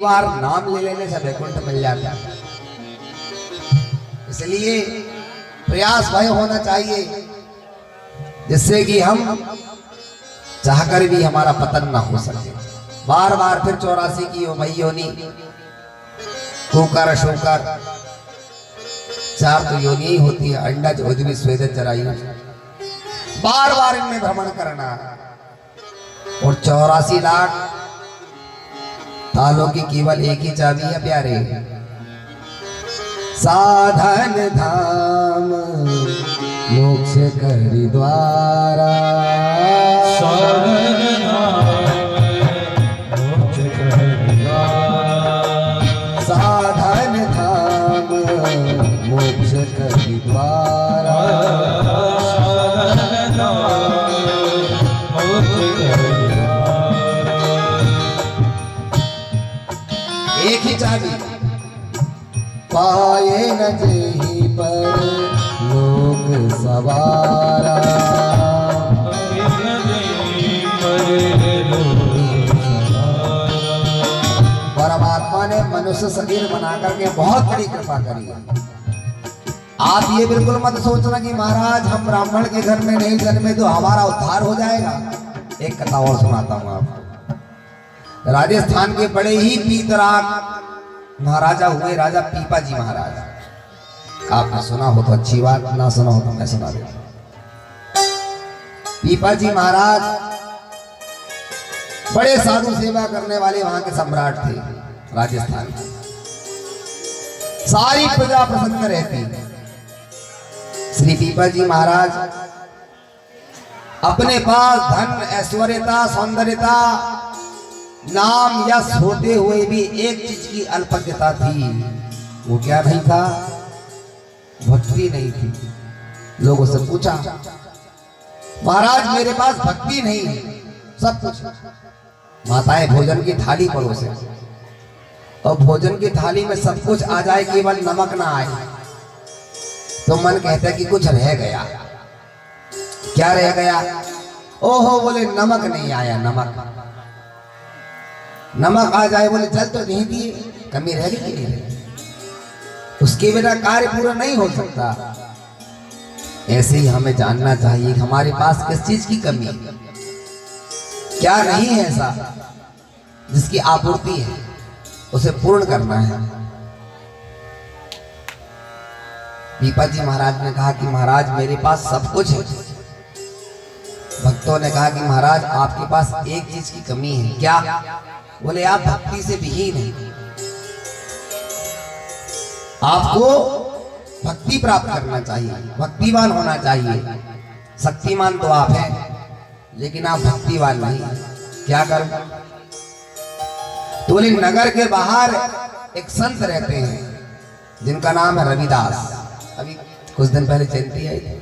बार नाम ले लेने से वैकुंठ मिल जाता है। इसलिए प्रयास भय होना चाहिए जिससे कि हम चाहकर भी हमारा पतन ना हो सके। बार बार फिर 84 की योनि कुकर शोकर 4 तो योनि ही होती है, अंडज उद्भिद स्वेदज जरायु। बार बार इनमें भ्रमण करना और 84 लाख तालों की केवल एक ही चाबी है प्यारे, साधन धाम मोक्ष करि द्वारा। साधन धाम मोक्ष करि द्वारा। साधन धाम मोक्ष करि द्वारा। साधन धाम मोक्ष करि द्वारा। एक ही चाबी पाए न जेहि पर लोक सवारा। परमात्मा ने मनुष्य शरीर बना करके बहुत बड़ी कृपा करी है। आप ये बिल्कुल मत सोचना कि महाराज हम ब्राह्मण के घर में नहीं जन्मे तो हमारा उद्धार हो जाएगा। एक कथा और सुनाता हूँ आपको। राजस्थान के बड़े ही पीतराग महाराजा हुए राजा पीपाजी महाराज। आपने सुना हो तो अच्छी बात, ना सुना हो तो मैं सुना देता। पीपाजी महाराज बड़े साधु सेवा करने वाले वहां के सम्राट थे राजस्थान के। सारी प्रजा प्रसन्न रहती। श्री पीपाजी महाराज अपने पास धन ऐश्वर्यता सौंदर्यता नाम यश होते हुए भी एक चीज की अल्पज्ञता थी। वो क्या नहीं था? भक्ति नहीं थी। लोगों से पूछा महाराज मेरे पास भक्ति नहीं है, सब कुछ माताएं भोजन की थाली परोसे और भोजन की थाली में सब कुछ आ जाए केवल नमक ना आए तो मन कहता है कि कुछ रह गया। क्या रह गया? ओहो बोले नमक नहीं आया। नमक आ जाए बोले जल तो नहीं दिए, कमी रह गई कि नहीं रही? उसके बिना कार्य पूरा नहीं हो सकता। ऐसे ही हमें जानना चाहिए कि हमारे पास किस चीज की कमी है, क्या नहीं है ऐसा जिसकी आपूर्ति है, उसे पूर्ण करना है। पीपाजी महाराज ने कहा कि महाराज मेरे पास सब कुछ है। भक्तों ने कहा कि महाराज आपके पास एक चीज की कमी है। क्या? बोले आप भक्ति से विहीन हैं। आपको भक्ति प्राप्त करना चाहिए, भक्तिवान होना चाहिए। शक्तिमान तो आप हैं लेकिन आप भक्तिवान नहीं। क्या करूं? तो बोले नगर के बाहर एक संत रहते हैं जिनका नाम है रविदास। अभी कुछ दिन पहले जयंती आई थी।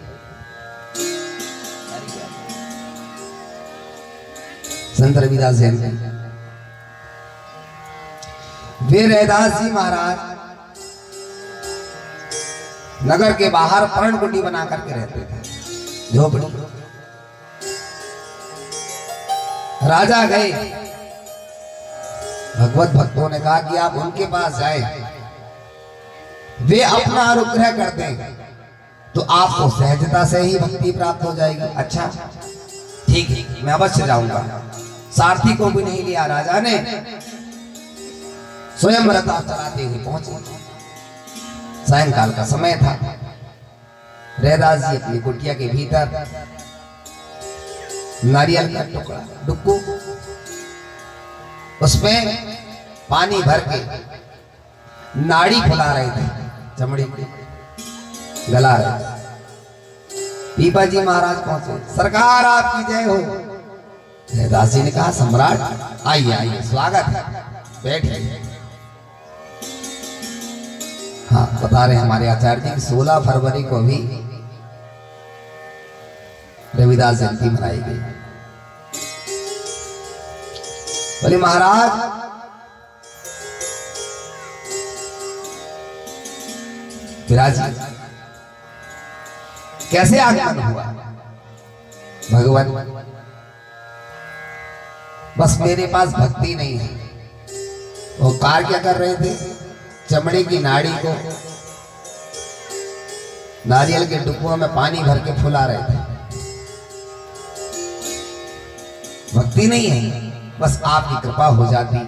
संत रविदास जयंती। वे रविदास जी महाराज नगर के बाहर पर्णकुटी बना करके रहते थे, झोपड़ी। राजा गए, भगवत भक्तों ने कहा कि आप उनके पास जाएं, वे अपना अनुग्रह करते हैं तो आपको सहजता से ही भक्ति प्राप्त हो जाएगी। अच्छा ठीक है, मैं अवश्य जाऊंगा। सारथी को भी नहीं लिया, राजा ने स्वयं रथ चलाते हुए पहुंचे। सायंकाल का समय था। रैदास जी अपनी कुटिया के भीतर नारियल का टुकड़ा डुक्कू उसमें पानी भर के नाड़ी फुला रहे थे, चमड़ी गला रहे थे। पीपाजी महाराज पहुंचे। सरकार आपकी जय हो। रैदास जी ने कहा सम्राट आइए आइए, स्वागत है, बैठिए। हाँ बता रहे हमारे आचार्य जी की 16 फरवरी को भी रविदास जयंती मनाई गई। बोले महाराज विराजी कैसे आगमन हुआ? भगवान बस मेरे पास भक्ति नहीं है, वो कार क्या कर रहे थे? चमड़े की नाड़ी को नारियल के टुकड़ों में पानी भर के फुला रहे थे। भक्ति नहीं है, बस आपकी कृपा हो जाती,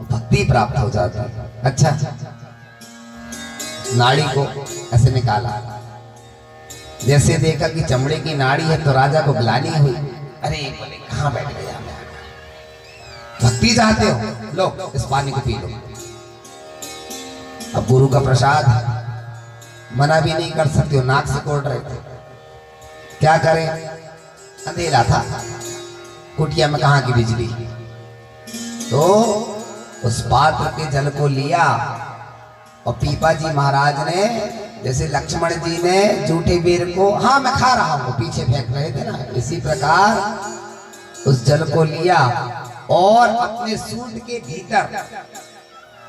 भक्ति प्राप्त हो जाती। अच्छा, नाड़ी को ऐसे निकाला, जैसे देखा कि चमड़े की नाड़ी है तो राजा को ग्लानि हुई। अरे बोले कहाँ बैठ गया मैं? भक्ति चाहते हो, लो इस पानी को पी लो। अब गुरु का प्रसाद, मना भी नहीं कर सकते हो, नाक से कोट रहे थे, क्या करें? अंधेरा था, कुटिया में कहाँ की बिजली। तो उस पात्र के जल को लिया और पीपा जी महाराज ने, जैसे लक्ष्मण जी ने जूठे बेर को, हाँ मैं खा रहा हूं, पीछे फेंक रहे थे ना, इसी प्रकार उस जल को लिया और अपने सूट के भीतर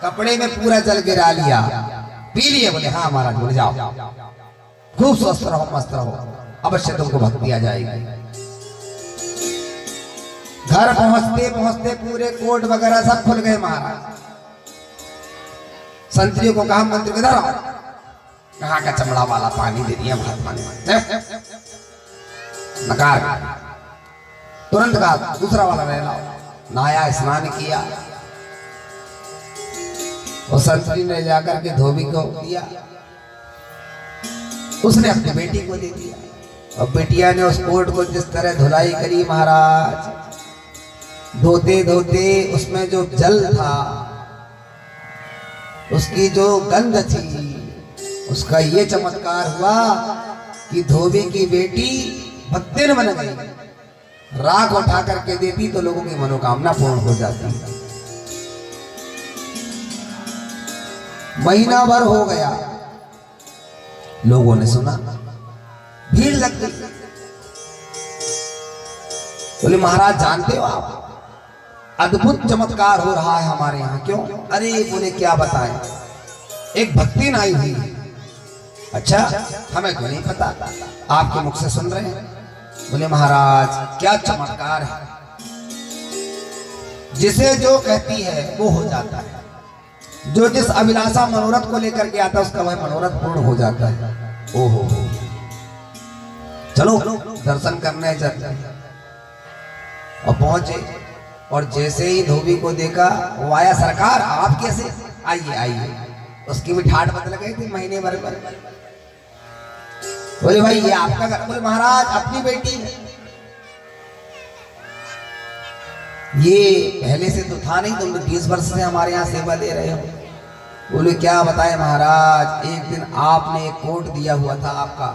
कपड़े में पूरा जल गिरा लिया, पी लिए। बोले हाँ महाराज, बोले जाओ खूब स्वस्थ रहो, मस्त रहो, अवश्य तुमको भक्ति आ जाएगी। घर पहुंचते पहुंचते पूरे कोट वगैरह सब खुल गए महाराज। संतरियों को कहा मंत्री किधर आओ, कहाँ का चमड़ा वाला पानी दे दिया महात्मा ने, नकार। तुरंत कहा दूसरा वाला ले लाओ। नहाया, स्नान किया और संतरी ने जाकर के धोबी को दिया, उसने अपनी बेटी को दे दिया। और बेटिया ने उस कोट को जिस तरह धुलाई करी महाराज, धोते धोते उसमें जो जल था, उसकी जो गंध थी, उसका ये चमत्कार हुआ कि धोबी की बेटी भक्तिन बन गई। राख उठा करके देती तो लोगों की मनोकामना पूर्ण हो जाती। महीना भर हो गया, लोगों ने सुना, भीड़ लग गई। बोले महाराज जानते हो आप, अद्भुत चमत्कार हो रहा है हमारे यहाँ। क्यों? अरे बोले क्या बताएं, एक भक्ति आई हुई। अच्छा, हमें तो नहीं पता, आपके मुख से सुन रहे हैं। बोले महाराज क्या चमत्कार है, जिसे जो कहती है वो हो जाता है, जो जिस अभिलाषा मनोरथ को लेकर के आता है उसका वह मनोरथ पूर्ण हो जाता है। ओहो, चलो दर्शन करने चलते हैं। और पहुंचे और जैसे ही धोबी को देखा, वो आया, सरकार आप कैसे? आइए आइए। उसकी भी ठाठ बदल गई थी महीने भर पर। बोले भाई ये आपका घर? बोले महाराज अपनी बेटी है। ये पहले से तो था नहीं, तुम 20 वर्ष से हमारे यहाँ सेवा दे रहे हो। बोले क्या बताए महाराज, एक दिन आपने एक कोट दिया हुआ था आपका,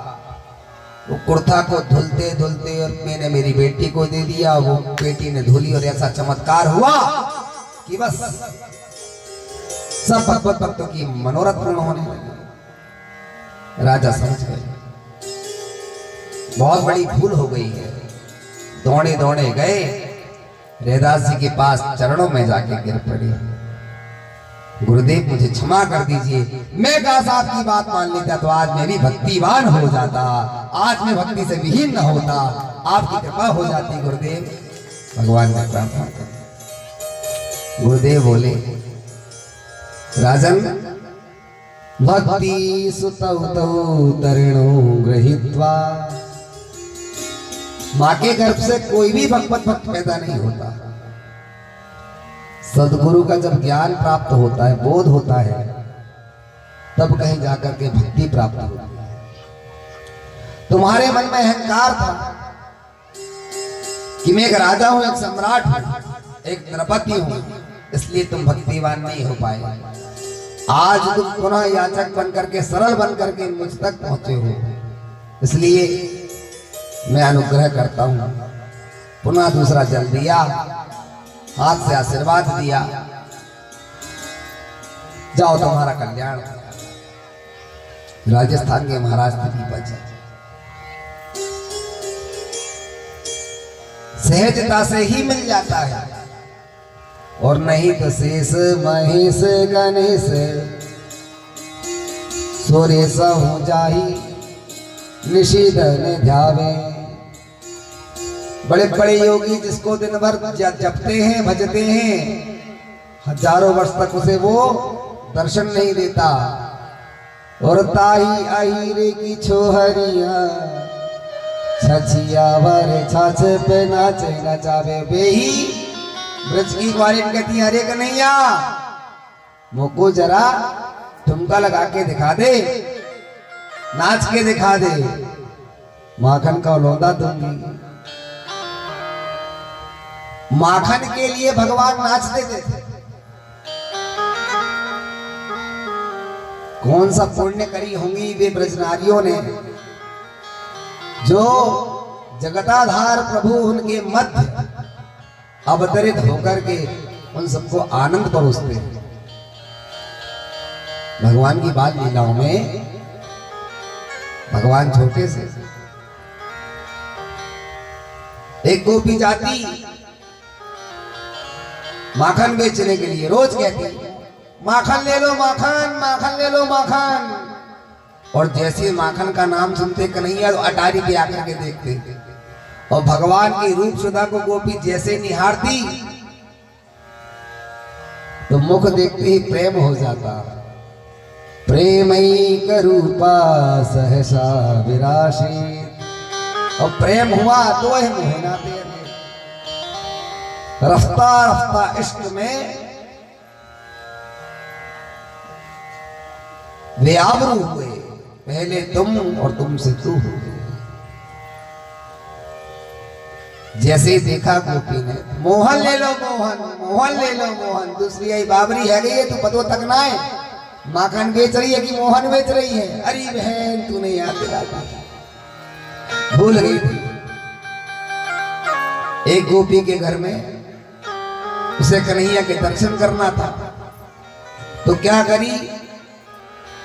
वो कुर्ता को धुलते धुलते और मैंने मेरी बेटी को दे दिया, वो बेटी ने धुली और ऐसा चमत्कार हुआ कि बस सब भगवत भक्तों की मनोरथ पूर्ण होने लगे। राजा समझ गए बहुत बड़ी भूल हो गई है। दौड़े दौड़े गए, रैदास जी के पास चरणों में जाके गिर पड़े। गुरुदेव मुझे क्षमा कर दीजिए, मैं काश आपकी बात मान लेता तो आज मैं भी भक्तिवान हो जाता, आज मैं भक्ति से विहीन न होता, आपकी कृपा हो जाती गुरुदेव। भगवान ने प्रार्थना की। गुरुदेव बोले राजन, भक्ति सुतौ तौ तरणो गृहीत्वा। माँ के गर्भ से कोई भी भगवत भक्त पैदा नहीं होता। सदगुरु का जब ज्ञान प्राप्त होता है, बोध होता है, तब कहीं जाकर के भक्ति प्राप्त होती है। तुम्हारे मन में अहंकार था कि मैं एक राजा हूं, एक सम्राट हूं, एक नृपति हूं, इसलिए तुम भक्तिवान नहीं हो पाए। आज तुम पुनः याचक बन करके, सरल बन करके मुझ तक पहुंचे हो, इसलिए मैं अनुग्रह करता हूं। पुनः दूसरा जल दिया, हाथ से आशीर्वाद दिया, जाओ तुम्हारा कल्याण। राजस्थान के महाराज थे पीपा जी, सहजता से ही मिल जाता है, और नहीं तो शेष महेश गणेश सुरेश हो जाही निषिधन ध्यावे। बड़े बड़े योगी जिसको दिन भर जपते हैं, भजते हैं, हजारों वर्ष तक उसे वो दर्शन नहीं देता। और ताही आहिरे की छोहरिया छछिया वारे छाछ पे नाचे नचावे बेही। ब्रज की ग्वालिन कहती है, अरे कन्हैया मोको जरा ठुमका लगा के दिखा दे, नाच के दिखा दे, माखन का लौंदा दूंगी। माखन के लिए भगवान नाचते थे। कौन सा पुण्य करी होंगी वे ब्रजनारियों ने, जो जगताधार प्रभु उनके मध्य अवतरित होकर के उन सबको आनंद परोसते हैं। भगवान की बाल लीलाओं में भगवान छोटे से एक गोपी जाती माखन बेचने के लिए, रोज कहती माखन ले लो माखन, माखन ले लो माखन। और जैसे माखन का नाम सुनते कन्हैया तो अटारी पे आकर के देखते, और भगवान की रूप सुधा को गोपी जैसे निहारती तो मुख देखते ही प्रेम हो जाता। प्रेमैक रूपा सहसा विराशी, और प्रेम हुआ तो वह मोहना दे। रफ्ता रफ्ता इश्क में वे आबरू हुए, पहले तुम और तुमसे तू हुए। जैसे ही देखा गोपी ने, मोहन ले लो मोहन, मोहन ले लो मोहन। दूसरी आई बाबरी है गई है, तू पतो तक ना है, माखन बेच रही है कि मोहन बेच रही है। अरे बहन तूने याद दिला दी, भूल गई थी। एक गोपी के घर में उसे कन्हैया के दर्शन करना था, तो क्या करी,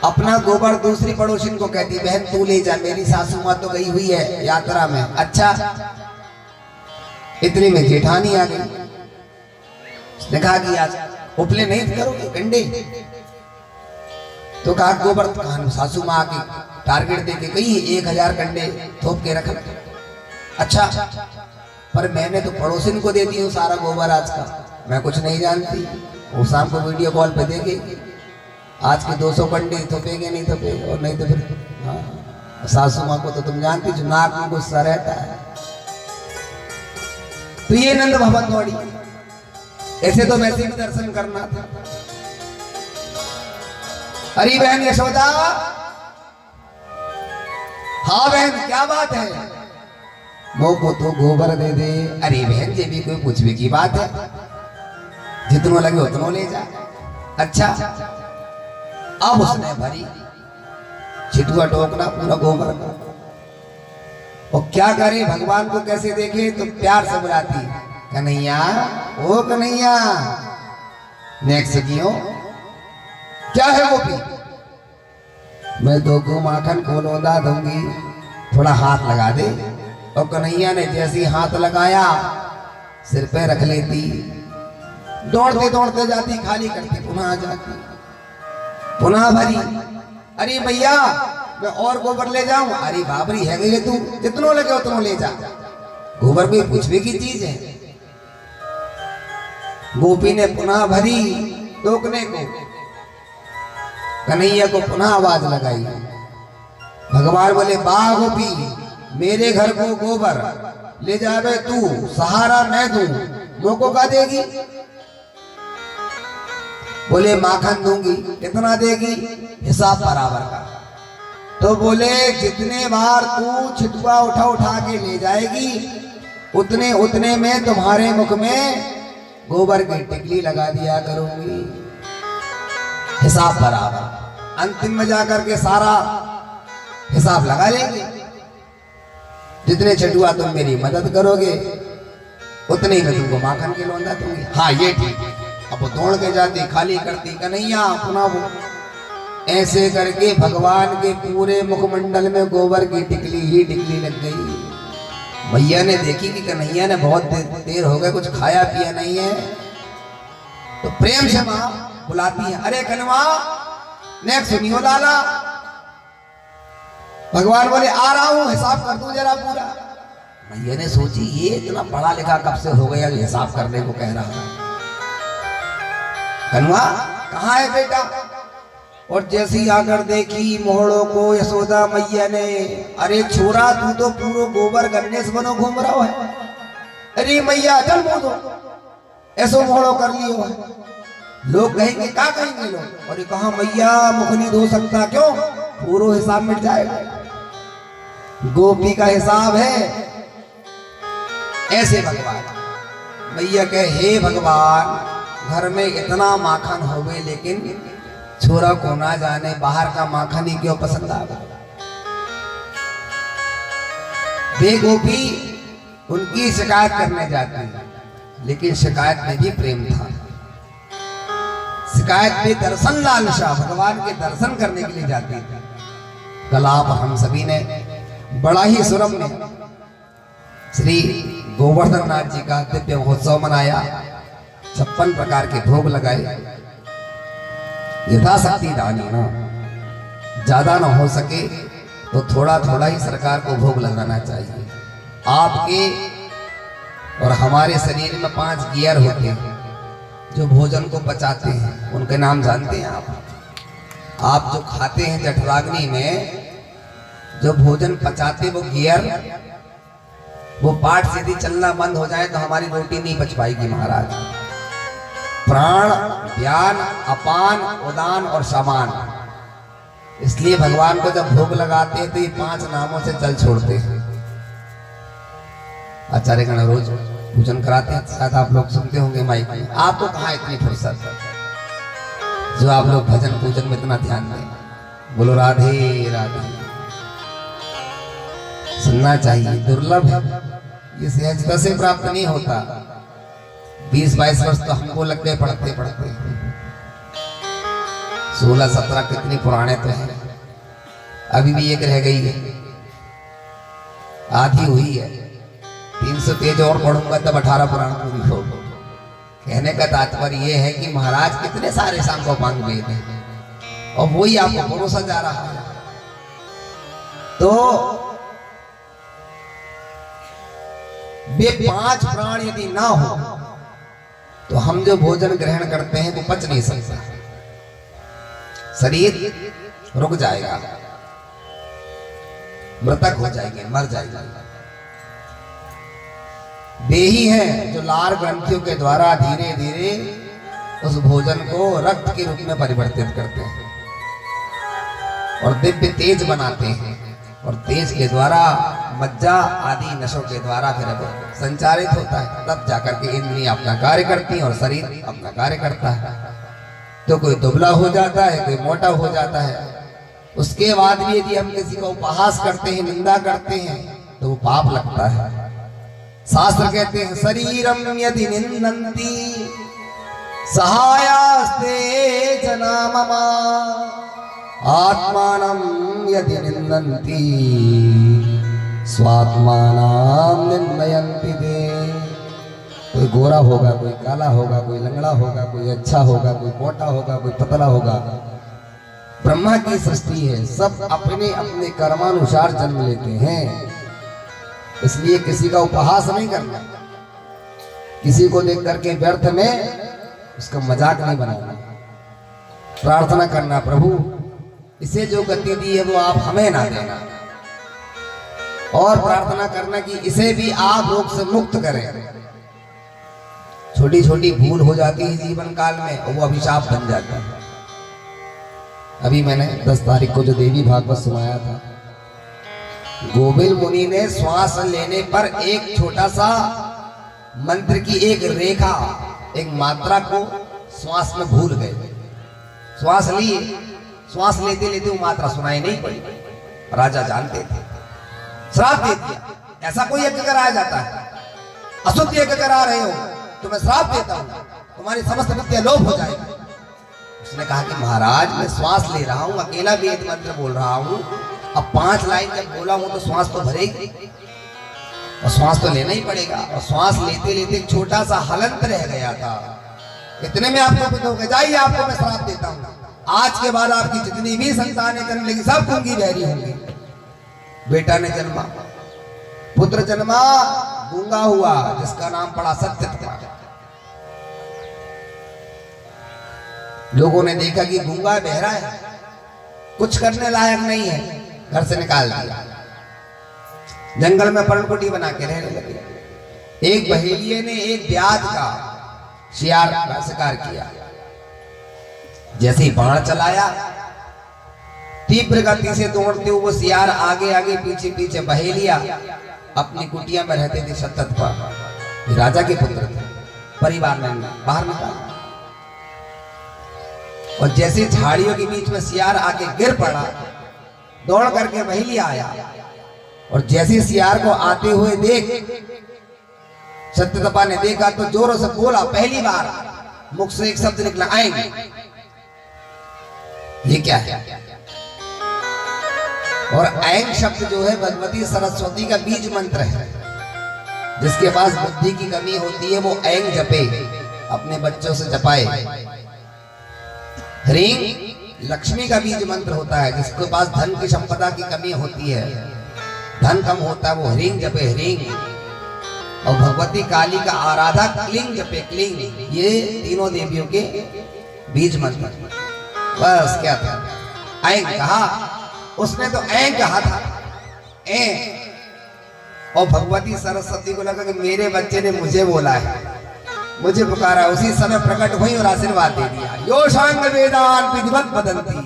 अपना गोबर दूसरी पड़ोसिन को कहती, बहन तू ले जा, मेरी सासू माँ तो गई हुई है यात्रा में। अच्छा, इतने में जेठानी आ गई। उसने कहा कि आज उपले नहीं करोगे कंडे, तो कहा गोबर कहां, सासू माँ की टारगेट देके गई 1000 कंडे थोप के रख। अच्छा, पर मैंने तो पड़ोसिन को दे दी हूँ सारा गोबर आज का, मैं कुछ नहीं जानती। वो शाम को वीडियो कॉल पे देखे, आज के 200 कंडे थोपेंगे नहीं थोपेंगे, और नहीं तो फिर हाँ, सासू माँ को तो तुम जानती, जो नाक में गुस्सा रहता है। तो ये नंद भवन दौड़ी, ऐसे तो वैसे भी दर्शन करना था। अरे बहन यशोदा, हाँ बहन क्या बात है, मोको तो गोबर दे दे। अरे बहन ये भी कोई पूछने की बात है, जितनो लगे उतनो ले जा। अच्छा, अब उसने भरी छिटुआ टोकना पूरा गोबर का, और क्या करे, भगवान को कैसे देखे, तो प्यार से बुलाती, कन्हैया ओ कन्हैया। नेक्स्ट क्यों, क्या है गोपी, मैं तो को माखन को लौंदा दूंगी, थोड़ा हाथ लगा दे। और कन्हैया ने जैसे ही हाथ लगाया सिर पे रख लेती, दौड़ते दौड़ते जाती, खाली करती, पुनः आ जाती, पुनः भरी। अरे भैया मैं और गोबर ले जाऊं, अरे बाबरी है गई तू, जितनो लगे उतनो ले जा, गोबर कोई पूछने की चीज है। गोपी ने पुनः भरी टोकने को, कन्हैया को पुनः आवाज लगाई। भगवान बोले, वाह गोपी, मेरे घर को गोबर ले जावे तू, सहारा मैं दूं, मोको का देगी। बोले माखन दूंगी, कितना देगी, हिसाब बराबर का। तो बोले जितने बार तू छिटुआ उठा उठा के ले जाएगी, उतने उतने में तुम्हारे मुख में गोबर की टिकली लगा दिया करूंगी, हिसाब बराबर। अंतिम में जाकर के सारा हिसाब लगा लेंगे, जितने छिटुआ तुम मेरी मदद करोगे उतने ही मैं तुमको माखन के लौंदा दूंगी। हाँ ये ठीक है। अब वो दौड़ के जाती, खाली करती, कन्हैया पुनः वो ऐसे करके भगवान के पूरे मुखमंडल में गोबर की टिकली ही टिकली लग गई। भैया ने देखी कि कन्हैया ने बहुत देर हो गए, कुछ खाया पिया नहीं है, तो प्रेम से मां बुलाती है, अरे कन्हवा नेक्स्ट सुनियो लाला। भगवान बोले आ रहा हूं, हिसाब कर दूं जरा पूरा। भैया ने सोची ये इतना पढ़ा लिखा कब से हो गया, हिसाब करने को कह रहा है। कन्वा कहाँ है बेटा? और जैसे ही आकर देखी मोहड़ों को यशोदा मैया ने, अरे छोरा तू तो पूरा गोबर गन्ने से बनो घूम रहा है। अरे मैया चल बोलो ऐसो मोहड़ो कर लियो है। लोग कहेंगे क्या कहेंगे लोग? और ये कहा मैया मुख नहीं धो सकता, क्यों? पूरा हिसाब मिट जाएगा, गोपी का हिसाब है। ऐसे भगवान मैया कहे हे भगवान घर में इतना माखन हो गए लेकिन छोरा को ना जाने बाहर का माखन ही क्यों पसंद आ गया। वे गोपी उनकी शिकायत करने जाती है, लेकिन शिकायत में भी प्रेम था। शिकायत में दर्शन लालसा, भगवान के दर्शन करने के लिए जाती थी। कल आप हम सभी ने बड़ा ही सुरम में श्री गोवर्धन नाथ जी का दिव्य महोत्सव मनाया। 56 प्रकार के भोग लगाए। यथाशक्ति दानी ना, ज्यादा ना हो सके तो थोड़ा थोड़ा ही सरकार को भोग लगाना चाहिए। आपके और हमारे शरीर में 5 गियर होते हैं जो भोजन को पचाते हैं, उनके नाम जानते हैं आप? आप जो खाते हैं जठराग्नि में जो भोजन पचाते वो गियर, वो पार्ट से यदि चलना बंद हो जाए तो हमारी रोटी नहीं पच पाएगी महाराज। प्राण, ज्ञान, अपान, उदान और समान। इसलिए भगवान को जब भोग लगाते हैं तो ये 5 नामों से जल छोड़ते हैं। आचार्य गण रोज पूजन कराते हैं, शायद आप लोग सुनते होंगे माइक में। आपको कहाँ इतनी फुर्सत जो आप लोग भजन पूजन में इतना ध्यान दें। बोलो राधे राधे। सुनना चाहिए, दुर्लभ है, ये सहजता से प्राप्त नहीं होता। 20-22 वर्ष तो हमको लग गए पढ़ते पढ़ते। 16-17 कितनी पुराने तो हैं, अभी भी एक रह गई है, आधी हुई है। 300 पेज और पढ़ूंगा तब 18 पुराण पूरी हो। कहने का तात्पर्य यह है कि महाराज कितने सारे सांगो पांग वेद हैं और वही आपको भरोसा जा रहा है। तो वे 5 प्राण यदि ना हो तो हम जो भोजन ग्रहण करते हैं वो पच नहीं सकता, शरीर रुक जाएगा, मृतक हो जाएंगे, मर जाएगा। वे ही हैं जो लार ग्रंथियों के द्वारा धीरे धीरे उस भोजन को रक्त के रूप में परिवर्तित करते हैं और दिव्य तेज बनाते हैं। और तेज के द्वारा मज्जा आदि नशों के द्वारा फिर संचारित होता है, तब जाकर के इंद्रियां अपना कार्य करती हैं और शरीर अपना कार्य करता है। तो कोई दुबला हो जाता है, कोई मोटा हो जाता है। उसके बाद भी यदि हम किसी का उपहास करते हैं, निंदा करते हैं तो वो पाप लगता है। शास्त्र कहते हैं शरीरम यदि निंदन्ति सहायास्ते जना मम आत्मानं यदि निंदन्ति स्वात्मानं निंदयन्ति ते। कोई गोरा होगा, कोई काला होगा, कोई लंगड़ा होगा, कोई अच्छा होगा, कोई मोटा होगा, कोई पतला होगा। ब्रह्मा की सृष्टि है, सब अपने अपने कर्मानुसार जन्म लेते हैं। इसलिए किसी का उपहास नहीं करना, किसी को देख करके व्यर्थ में उसका मजाक नहीं बनाना। प्रार्थना करना प्रभु इसे जो गति दी है वो आप हमें ना देना, और प्रार्थना करना कि इसे भी आप रोग से मुक्त करें। छोटी छोटी भूल हो जाती है जीवन काल में और वो अभिशाप बन जाता है। अभी मैंने 10 तारीख को जो देवी भागवत सुनाया था, गोविल मुनि ने श्वास लेने पर एक छोटा सा मंत्र की एक रेखा, एक मात्रा को श्वास में भूल गए। श्वास ली, श्वास लेते लेते वो मात्रा सुनाई नहीं पड़ी। राजा जानते थे, श्राप दे दिया। ऐसा कोई यज्ञ कराया जाता है? अशुद्ध यज्ञ करा रहे हो तो मैं श्राप देता हूं, तुम्हारी समस्त विद्या लोप हो जाएगी। उसने कहा कि महाराज मैं श्वास ले रहा हूं, अकेला वेद मंत्र बोल रहा हूं, अब 5 लाइन जब बोला हूं तो श्वास तो भरेगी और श्वास तो लेना ही पड़ेगा। और श्वास लेते लेते एक छोटा सा हलंत रह गया था। इतने में आपको पता होगा, जाइए आपको मैं श्राप देता हूं, आज के बाद आपकी जितनी भी संतानें जन्म लेंगी सब गूंगी बहरी होंगी। बेटा ने जन्मा, पुत्र जन्मा, गूंगा हुआ, जिसका नाम पड़ा सत्यवती। लोगों ने देखा कि गूंगा बहरा है, कुछ करने लायक नहीं है, घर से निकाल दिया। जंगल में पर्णकुटी बना के रहने लगे। एक बहेलिये ने एक ब्याज का शिकार का शिकार किया। जैसे ही बाण चलाया, तीव्र गति से दौड़ते हुए वो सियार आगे आगे पीछे पीछे, बहेलिया अपनी कुटिया में रहते थे सतत पर। राजा के पुत्र थे, परिवार ने बाहर निकाला और जैसे झाड़ियों के बीच में सियार आके गिर पड़ा, दौड़ करके बहेलिया आया और जैसे सियार को आते हुए देख सत्यतपा ने देखा तो जोरों से बोला, पहली बार मुख से एक शब्द निकला, आएंगे। ये क्या है? और ऐंग शब्द जो है भगवती सरस्वती का बीज मंत्र है। जिसके पास बुद्धि की कमी होती है वो ऐंग जपे, अपने बच्चों से जपाए। ह्रीं लक्ष्मी का बीज मंत्र होता है। जिसके पास धन की संपदा की कमी होती है, धन कम होता है, वो ह्रीं जपे, ह्रीं। और भगवती काली का आराधक क्लीं जपे, क्लीं। ये तीनों देवियों के बीज मंत्र। बस क्या था, ऐं कहा, उसने तो ऐं कहा था, ऐं। और भगवती सरस्वती को लगा कि मेरे बच्चे ने मुझे बोला है, मुझे पुकारा। उसी समय प्रकट हुई और आशीर्वाद दे दिया। यो शांग वेदान विधिवत बदंती।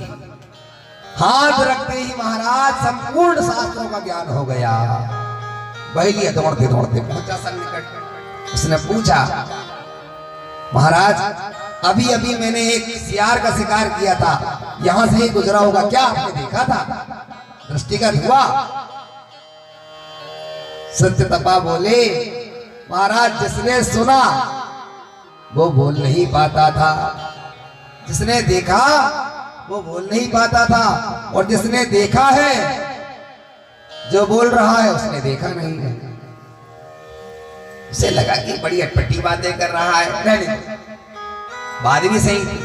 हाथ रखते ही महाराज संपूर्ण शास्त्रों का ज्ञान हो गया। बहेलिया दौड़ते दौड़ते पहुंचा सन्निकट। उसने पूछा, महाराज अभी अभी मैंने एक सियार का शिकार किया था, यहां से ही गुजरा होगा, क्या आपने देखा था? दृष्टिगत हुआ? सत्यतपा बोले, महाराज जिसने सुना वो बोल नहीं पाता था, जिसने देखा वो बोल नहीं पाता था, और जिसने देखा है जो बोल रहा है उसने देखा नहीं है। उसे लगा कि बड़ी अटपटी बातें कर रहा है, रहने दो। बात भी सही थी,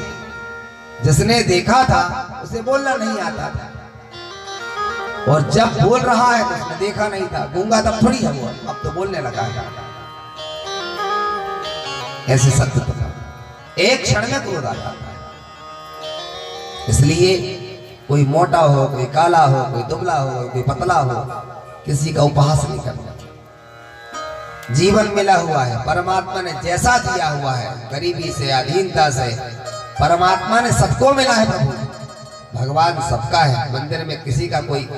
जिसने देखा था उसे बोलना नहीं आता था, और जब बोल रहा है तो उसने देखा नहीं था। गूंगा तब थोड़ी है वो, अब तो बोलने लगा है। ऐसे सत्य तो एक क्षण में क्रोध आता है। इसलिए कोई मोटा हो, कोई काला हो, कोई दुबला हो, कोई पतला हो, किसी का उपहास नहीं करना। जीवन मिला हुआ है, परमात्मा ने जैसा दिया हुआ है, गरीबी से, अधीनता से, परमात्मा ने सबको मिला है। प्रभु भगवान सबका है। मंदिर में किसी का कोई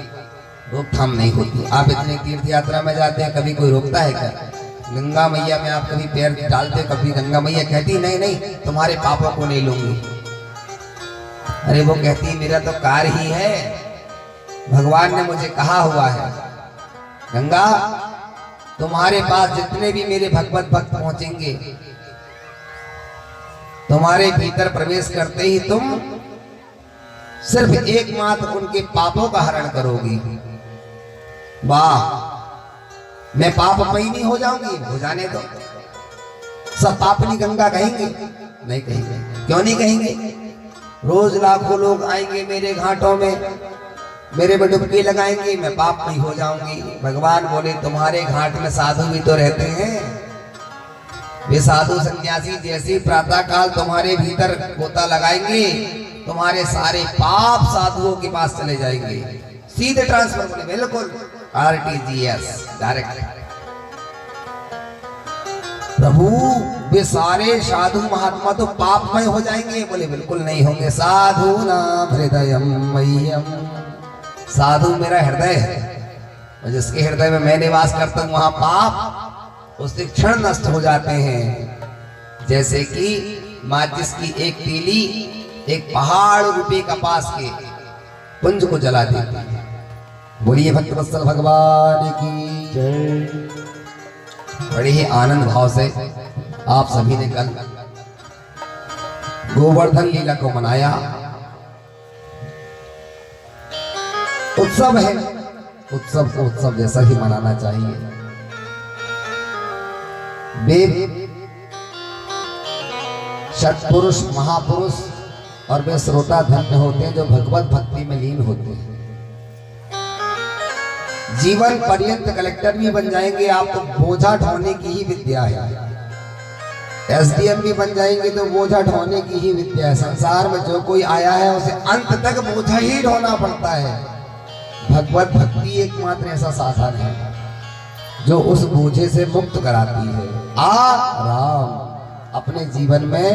रोकथाम नहीं होती। आप इतने तीर्थ यात्रा में जाते हैं, कभी कोई रोकता है क्या? गंगा मैया में आप कभी पैर डालते, कभी गंगा मैया कहती नहीं नहीं तुम्हारे पापों को नहीं लूंगी। अरे वो कहती मेरा तो कार्य ही है, भगवान ने मुझे कहा हुआ है, गंगा तुम्हारे पास जितने भी मेरे भगवत भक्त पहुंचेंगे, तुम्हारे भीतर प्रवेश करते ही तुम सिर्फ एकमात्र उनके पापों का हरण करोगी। वाह, मैं पापमयी नहीं हो जाऊंगी? हो जाने दो। सब पापनी गंगा कहेंगे? नहीं कहेंगे। क्यों नहीं कहेंगे? रोज लाखों लोग आएंगे मेरे घाटों में, मेरे में डुबकी लगाएंगे, मैं पाप नहीं हो जाऊंगी। भगवान बोले तुम्हारे घाट में साधु भी तो रहते हैं। वे साधु सन्यासी जैसे प्रातः काल तुम्हारे भीतर गोता लगाएंगे, तुम्हारे सारे पाप साधुओं के पास चले जाएंगे। सीधे ट्रांसफर। बोले बिल्कुल, RTGS डायरेक्ट। प्रभु वे सारे साधु महात्मा तो पापमय हो जाएंगे? बोले बिल्कुल नहीं होंगे। साधु नाम हृदयम मह्यम। साधु मेरा हृदय है, और जिसके हृदय में मैं निवास करता हूं वहां पाप उससे क्षण नष्ट हो जाते हैं। जैसे कि माचिस की एक तीली एक पहाड़ रूपी कपास के पुंज को जला देती है। बोलिए भक्तवत्सल भगवान की जय। बड़े ही आनंद भाव से आप सभी ने कल गोवर्धन लीला को मनाया। उत्सव है, उत्सव को उत्सव जैसा ही मनाना चाहिए। वे सत्पुरुष महापुरुष और वे श्रोता धन्य होते हैं जो भगवत भक्ति में लीन होते हैं। जीवन पर्यंत कलेक्टर भी बन जाएंगे आप तो बोझा ढोने की ही विद्या है। एसडीएम भी बन जाएंगे तो बोझा ढोने की ही विद्या है। संसार में जो कोई आया है उसे अंत तक बोझा ही ढोना पड़ता है। भगवत भक्ति एकमात्र ऐसा साधन है जो उस बोझे से मुक्त कराती है। आराम, अपने जीवन में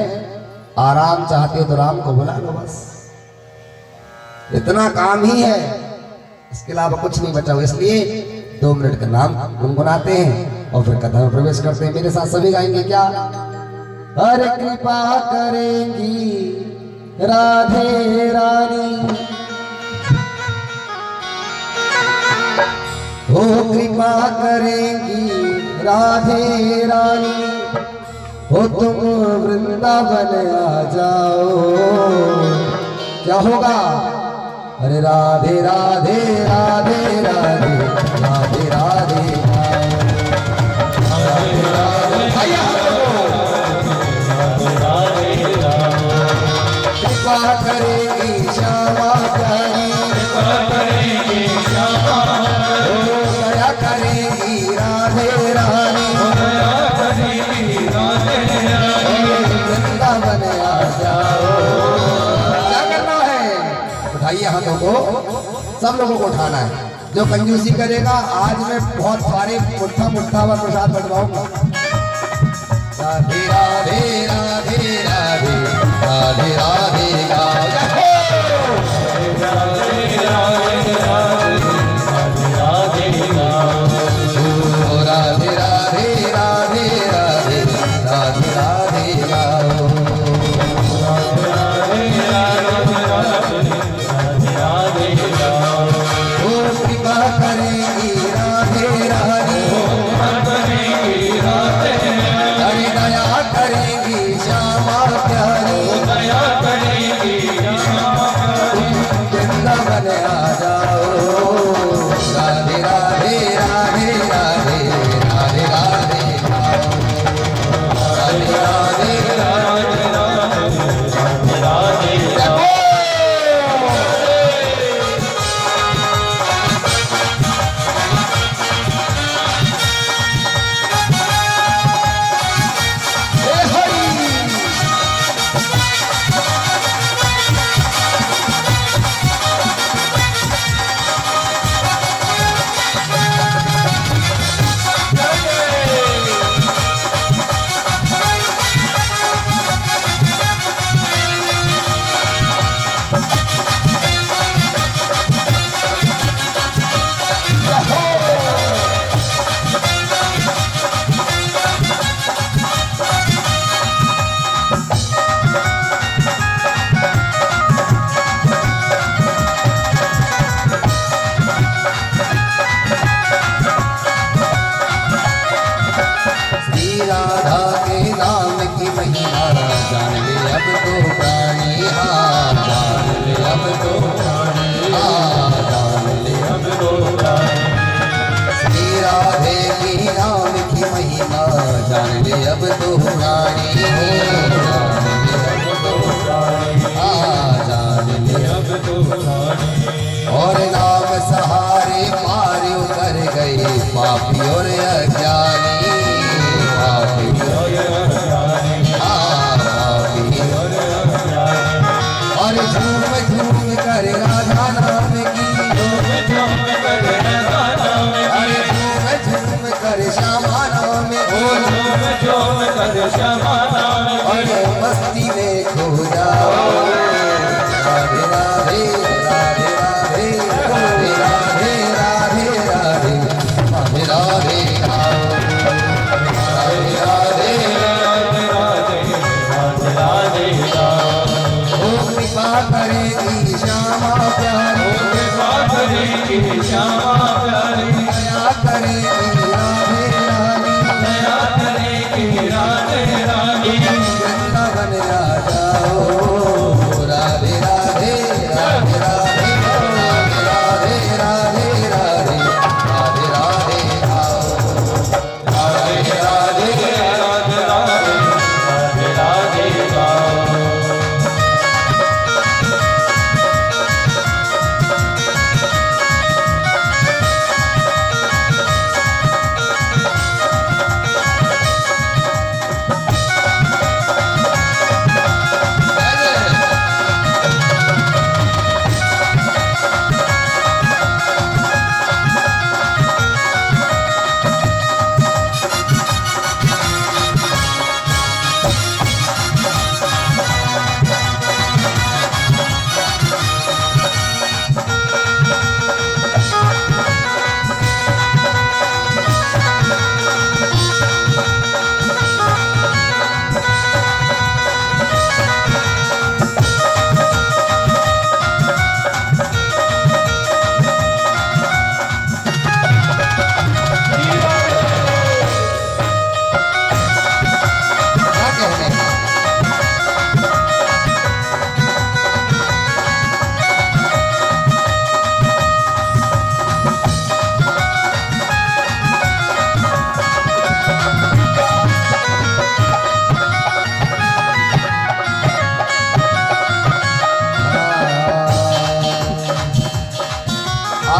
आराम चाहते हो तो राम को बुला लो, बस इतना काम ही है, इसके अलावा कुछ नहीं बचा हुआ। इसलिए 2 मिनट का नाम गुनगुनाते हैं और फिर कथा में प्रवेश करते हैं। मेरे साथ सभी गाएंगे क्या? हरे कृपा करेंगी राधे रानी, ओ कृपा करेंगी राधे रानी, हो तुम वृंदावन आ जाओ। क्या होगा? अरे राधे राधे राधे राधे राधे राधे कृपा करेगी श्यामा प्यारी, दया करेगी राधे रानी, वृंदावन आ जाओ। क्या करना है? उठाइए हाथों को, सब लोगों को उठाना है। जो कंजूसी करेगा आज मैं बहुत सारे मुट्ठा हुआ प्रसाद बंटवाऊंगा। राधे राधे राधे राधे राधे राधे राधे जान ले अब तो रानी, जान ले अब तो रानी। और नाम सहारे पार उतर गए पापी और अज्ञानी, पापी और अज्ञानी, और झूम झूम कर राधा नाम की, झूम कर राधा नाम की, झूम कर श्यामा नाम की, झूम कर श्यामा नाम की, और मस्ती में खो जाओ। राधे राधे राधे राधे राधे राधे राधे राधे राधे राधे करेगी श्यामा प्यारी, कृपा करेगी श्यामा प्यारी, दया करेगी राधे रानी, दया करेगी राधे रानी, वृंदावन आ जाओ। राधे राधे राधे राधे राधे राधे राधे राधे राधे राधे राधे राधे राधे राधे राधे।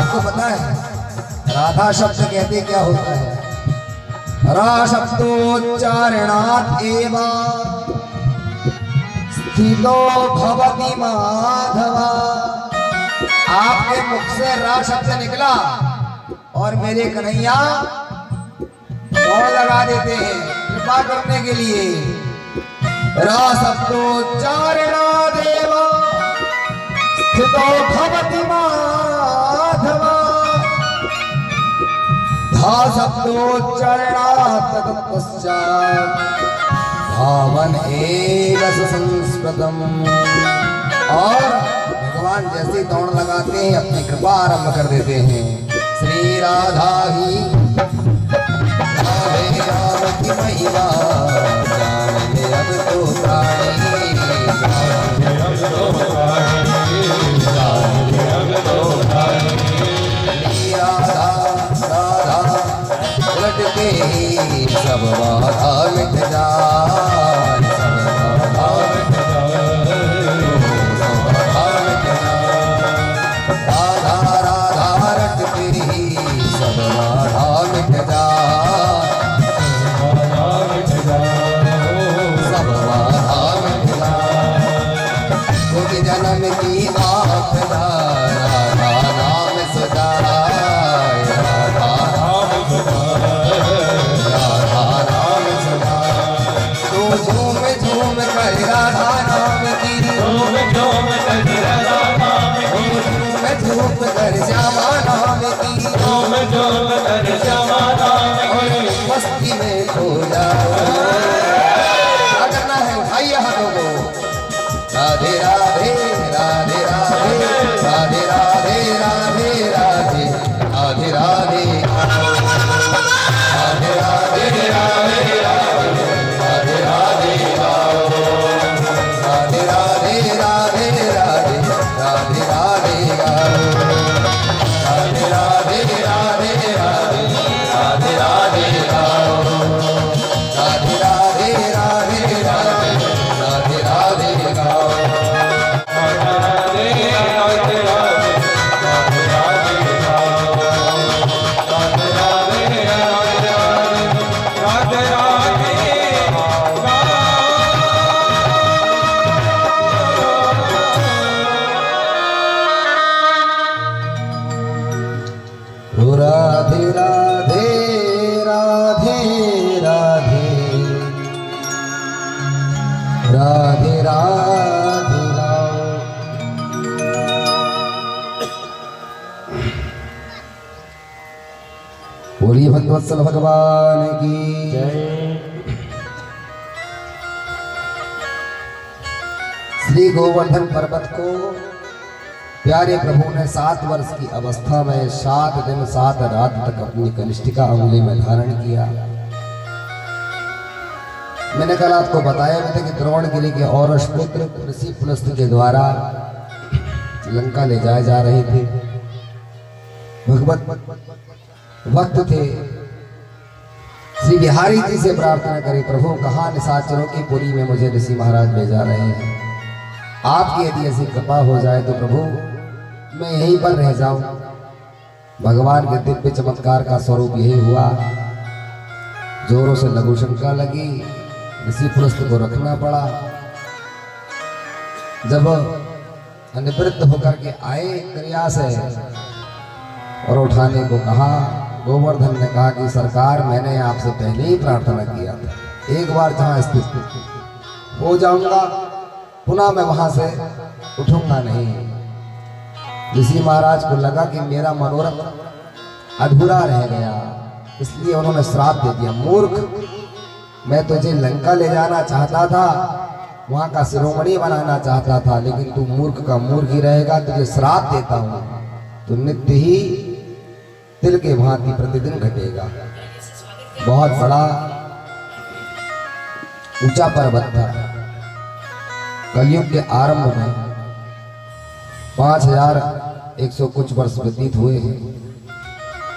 आपको पता है राधा शब्द कहते क्या होता है? रा शब्दोच्चारणात् एव स्थितो भवति माधव। आपके मुख से रा शब्द निकला और मेरे कन्हैया दौड़ लगा देते हैं कृपा करने के लिए। रा शब्दोच्चारणात् एव स्थितो भवति माधव। धा शब्दोच्चारणात् तत्पश्चात् भावन एव संस्कृतम। और भगवान जैसे दौड़ लगाते हैं अपनी कृपा आरंभ कर देते हैं। श्री राधा ही राधे राम की महिमा जाने अब तो प्राणी। के सब बाधा मिट जाए, सब बाधा राधा रटती सब बाधा मिट जाए, सब बाधा मिट जाए। क्योंकि जन्म की बात राधा नाम सुधाराए, राधा झूम झूम कर राधा नाम की, झूम झूम कर राधा नाम की, झूम झूम कर श्यामा नाम की, झूम झूम कर श्यामा नाम की। मस्ती में खो जाओ। क्या करना है? उठाइए हाथों को। राधे राधे राधे राधे राधे राधे राधे राधे राधे राधे राधे राधे राधे राधे राधे बोलिए भगवत्सल भगवान की जय। श्री गोवर्धन पर्वत को प्यारे प्रभु ने 7 वर्ष की अवस्था में 7 दिन 7 रात तक अपनी कनिष्ठिका अंगुली में धारण किया। मैंने कल आपको बताया था कि द्रोणगिरी के औरस पुत्र ऋषि पुलस्त के द्वारा लंका ले जाए जा रहे थे। भगवत भक्त थे, श्री बिहारी जी से प्रार्थना करी, प्रभु कहाँ निशाचरों की पुरी में मुझे ऋषि महाराज ले जा रहे हैं, आपकी यदि ऐसी कृपा हो जाए तो प्रभु मैं यहीं पर रह जाऊं। भगवान के दिव्य चमत्कार का स्वरूप यही हुआ। जोरों से लघु शंका लगी, ऋषि पुलस्त को रखना पड़ा। जब निवृत्त होकर के आए क्रिया से और उठाने को कहा, गोवर्धन ने कहा कि सरकार मैंने आपसे पहले ही प्रार्थना किया था, एक बार जहाँ स्थित हो जाऊंगा पुनः मैं वहां से उठूंगा नहीं। ऋषि महाराज को लगा कि मेरा मनोरथ अधूरा रह गया, इसलिए उन्होंने श्राप दे दिया, मूर्ख मैं तुझे लंका ले जाना चाहता था, वहां का शिरोमणि बनाना चाहता था, लेकिन तू मूर्ख का मूर्ख ही रहेगा, तुझे श्राप देता हूं, तो नित्य ही तिल के भांति प्रतिदिन घटेगा। बहुत बड़ा ऊंचा पर्वत था। कलयुग के आरंभ में 5100 कुछ वर्ष व्यतीत हुए हैं,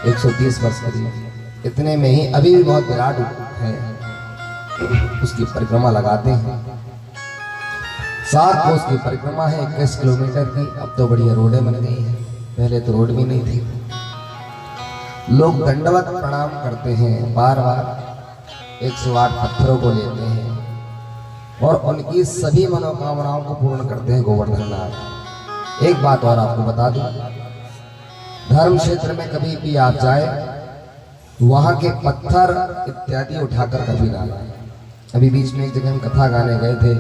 130 वर्ष करीब। इतने में ही अभी भी बहुत विराट है, उसकी परिक्रमा लगाते हैं। 7 कोस की परिक्रमा है, 21 किलोमीटर की। अब तो बढ़िया रोडें बन गई हैं, पहले तो रोड भी नहीं थी। लोग दंडवत प्रणाम करते हैं, बार बार 108 पत्थरों को लेते हैं और उनकी सभी मनोकामनाओं को पूर्ण करते हैं गोवर्धन नाथ। एक बात और आपको बता दूं, धर्म क्षेत्र में कभी भी आप जाए, वहां के पत्थर इत्यादि उठाकर कभी ना लाए। अभी बीच में एक जगह हम कथा गाने गए थे,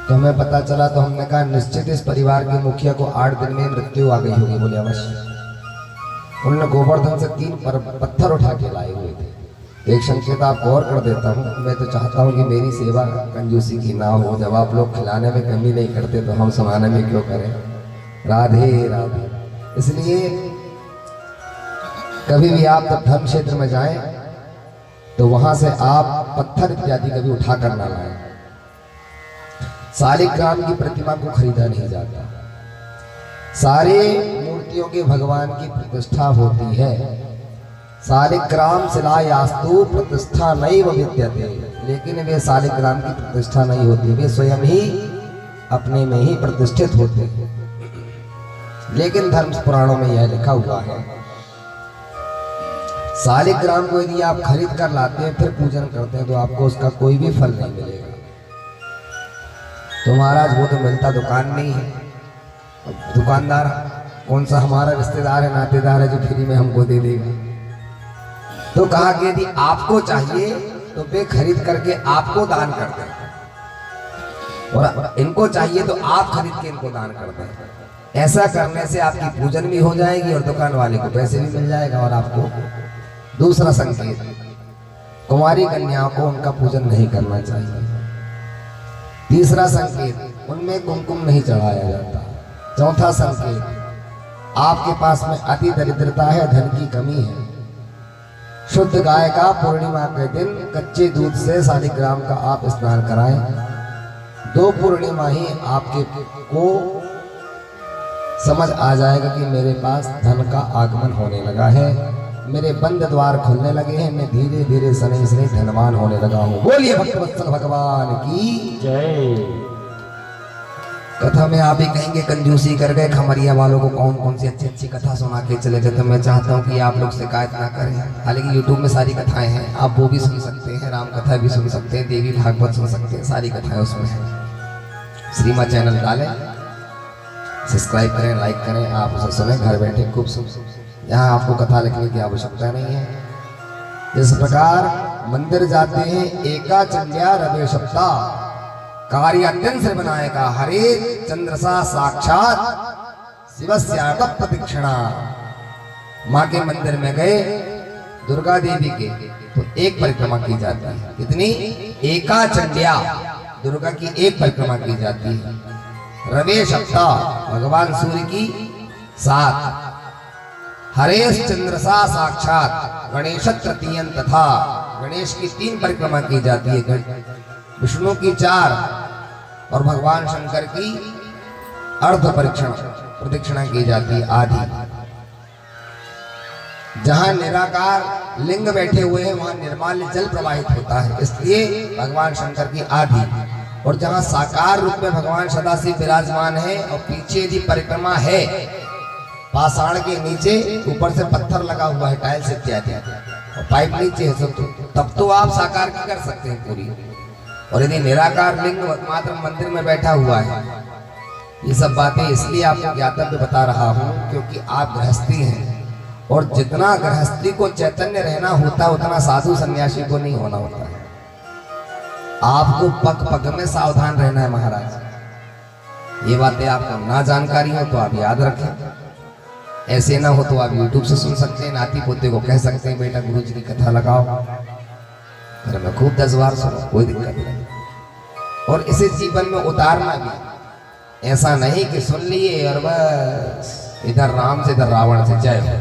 तो हमें पता चला, तो हमने कहा निश्चित इस परिवार के मुखिया को 8 दिन में मृत्यु आ गई होगी। बोले अवश्य। उन्होंने गोवर्धन से 3 पत्थर उठा के लाए हुए थे। एक संकेत आपको और कर देता हूँ, मैं तो चाहता हूँ कि मेरी सेवा कंजूसी की ना हो। जब आप लोग खिलाने में कमी नहीं करते तो हम सुनाने में क्यों करें। राधे राधे। इसलिए कभी भी आप जब धर्म क्षेत्र में जाएं तो वहां से आप पत्थर इत्यादि कभी उठा कर ना लाएं। शालिग्राम की प्रतिमा को खरीदा नहीं जाता। सारे मूर्तियों के भगवान की प्रतिष्ठा होती है। शालिग्राम शिलायास्तु प्रतिष्ठा नैव विद्यते, लेकिन वे शालिग्राम की प्रतिष्ठा नहीं होती, वे स्वयं ही अपने में ही प्रतिष्ठित होते हैं। लेकिन धर्म पुराणों में यह लिखा हुआ है, शालिग्राम को यदि आप खरीद कर लाते हैं फिर पूजन करते हैं तो आपको उसका कोई भी फल नहीं मिलेगा। तो महाराज वो तो मिलता दुकान नहीं है, दुकानदार कौन सा हमारा रिश्तेदार है, नातेदार है जो फ्री में हमको दे देगा। तो कहा कि यदि आपको चाहिए तो वे खरीद करके आपको दान कर दें, और इनको चाहिए तो आप खरीद के इनको दान कर दें। ऐसा करने से आपकी पूजन भी हो जाएगी और दुकान वाले को पैसे भी मिल जाएगा। और आपको दूसरा संकेत, कुंवारी कन्याओं को उनका पूजन नहीं करना चाहिए। तीसरा संकेत, उनमें कुमकुम नहीं चढ़ाया जाता। चौथा संकेत, आपके पास में अति दरिद्रता है, धन की कमी है, शुद्ध गाय का पूर्णिमा के दिन कच्चे दूध से शालिग्राम का आप स्नान कराएं। 2 पूर्णिमा ही आपके को समझ आ जाएगा कि मेरे पास धन का आगमन होने लगा है, मेरे बंद द्वार खुलने लगे हैं, मैं धीरे धीरे सने सने धनवान होने लगा हूँ। बोलिए भक्तवत्सल भगवान की जय। कथा में आप ही कहेंगे कंजूसी कर गए, खमरिया वालों को कौन कौन सी अच्छी अच्छी कथा सुना के चले गए। तो मैं चाहता हूँ कि आप लोग शिकायत ना करें। हालांकि यूट्यूब में सारी कथाएं हैं, आप वो भी सुन सकते हैं, राम कथा भी सुन सकते हैं, देवी भागवत सुन सकते हैं, सारी कथाएं उसमें हैं। श्रीमा चैनल डालें, सब्सक्राइब करें, लाइक करें, आप उसे सुने घर बैठे खूब सुन। यहाँ आपको कथा लिखने की आवश्यकता नहीं है। इस प्रकार मंदिर जाते हैं, एका चंद्या रवे सप्ता कार्य अत्यंत से बनाएगा, हरे चंद्रसा साक्षात शिवस्यार्थ प्रतीक्षणा। माँ के मंदिर में गए दुर्गा देवी के, तो एक परिक्रमा की जाती है। कितनी? एका चंड्या, दुर्गा की एक परिक्रमा की जाती है। रवे सप्ता, भगवान सूर्य की 7, हरेश चंद्रसा साक्षात गणेश तृतीयन, तथा गणेश की 3 परिक्रमा की जाती है, विष्णु की 4 और भगवान शंकर की अर्ध प्रदक्षिणा की जाती है, आदि। जहां निराकार लिंग बैठे हुए हैं वहां निर्माल्य जल प्रवाहित होता है, इसलिए भगवान शंकर की आदि। और जहां साकार रूप में भगवान सदाशिव विराजमान है और पीछे यदि परिक्रमा है, पाषाण के नीचे ऊपर से पत्थर लगा हुआ है, टाइल्स इत्यादि, और पाइप नीचे है सब, तब तो आप साकार की कर सकते हैं पूरी। और यदि निराकार लिंग मात्र मंदिर में बैठा हुआ है, ये सब बातें इसलिए आपको ज्ञातव्य बता रहा हूँ क्योंकि आप गृहस्थी हैं, और जितना गृहस्थी को चैतन्य रहना होता है उतना साधु सन्यासी को नहीं होना होता है। आपको पग पग में सावधान रहना है महाराज। ये बातें आपको ना जानकारी हो तो आप याद रखें, ऐसे ना हो तो आप YouTube से सुन सकते हैं, नाती पोते को कह सकते हैं बेटा गुरु जी की कथा लगाओ, घर में खूब 10 बार सुनो, कोई दिक्कत नहीं। और इसे जीवन में उतारना भी, ऐसा नहीं कि सुन लिए और बस इधर राम से इधर रावण से जय हो,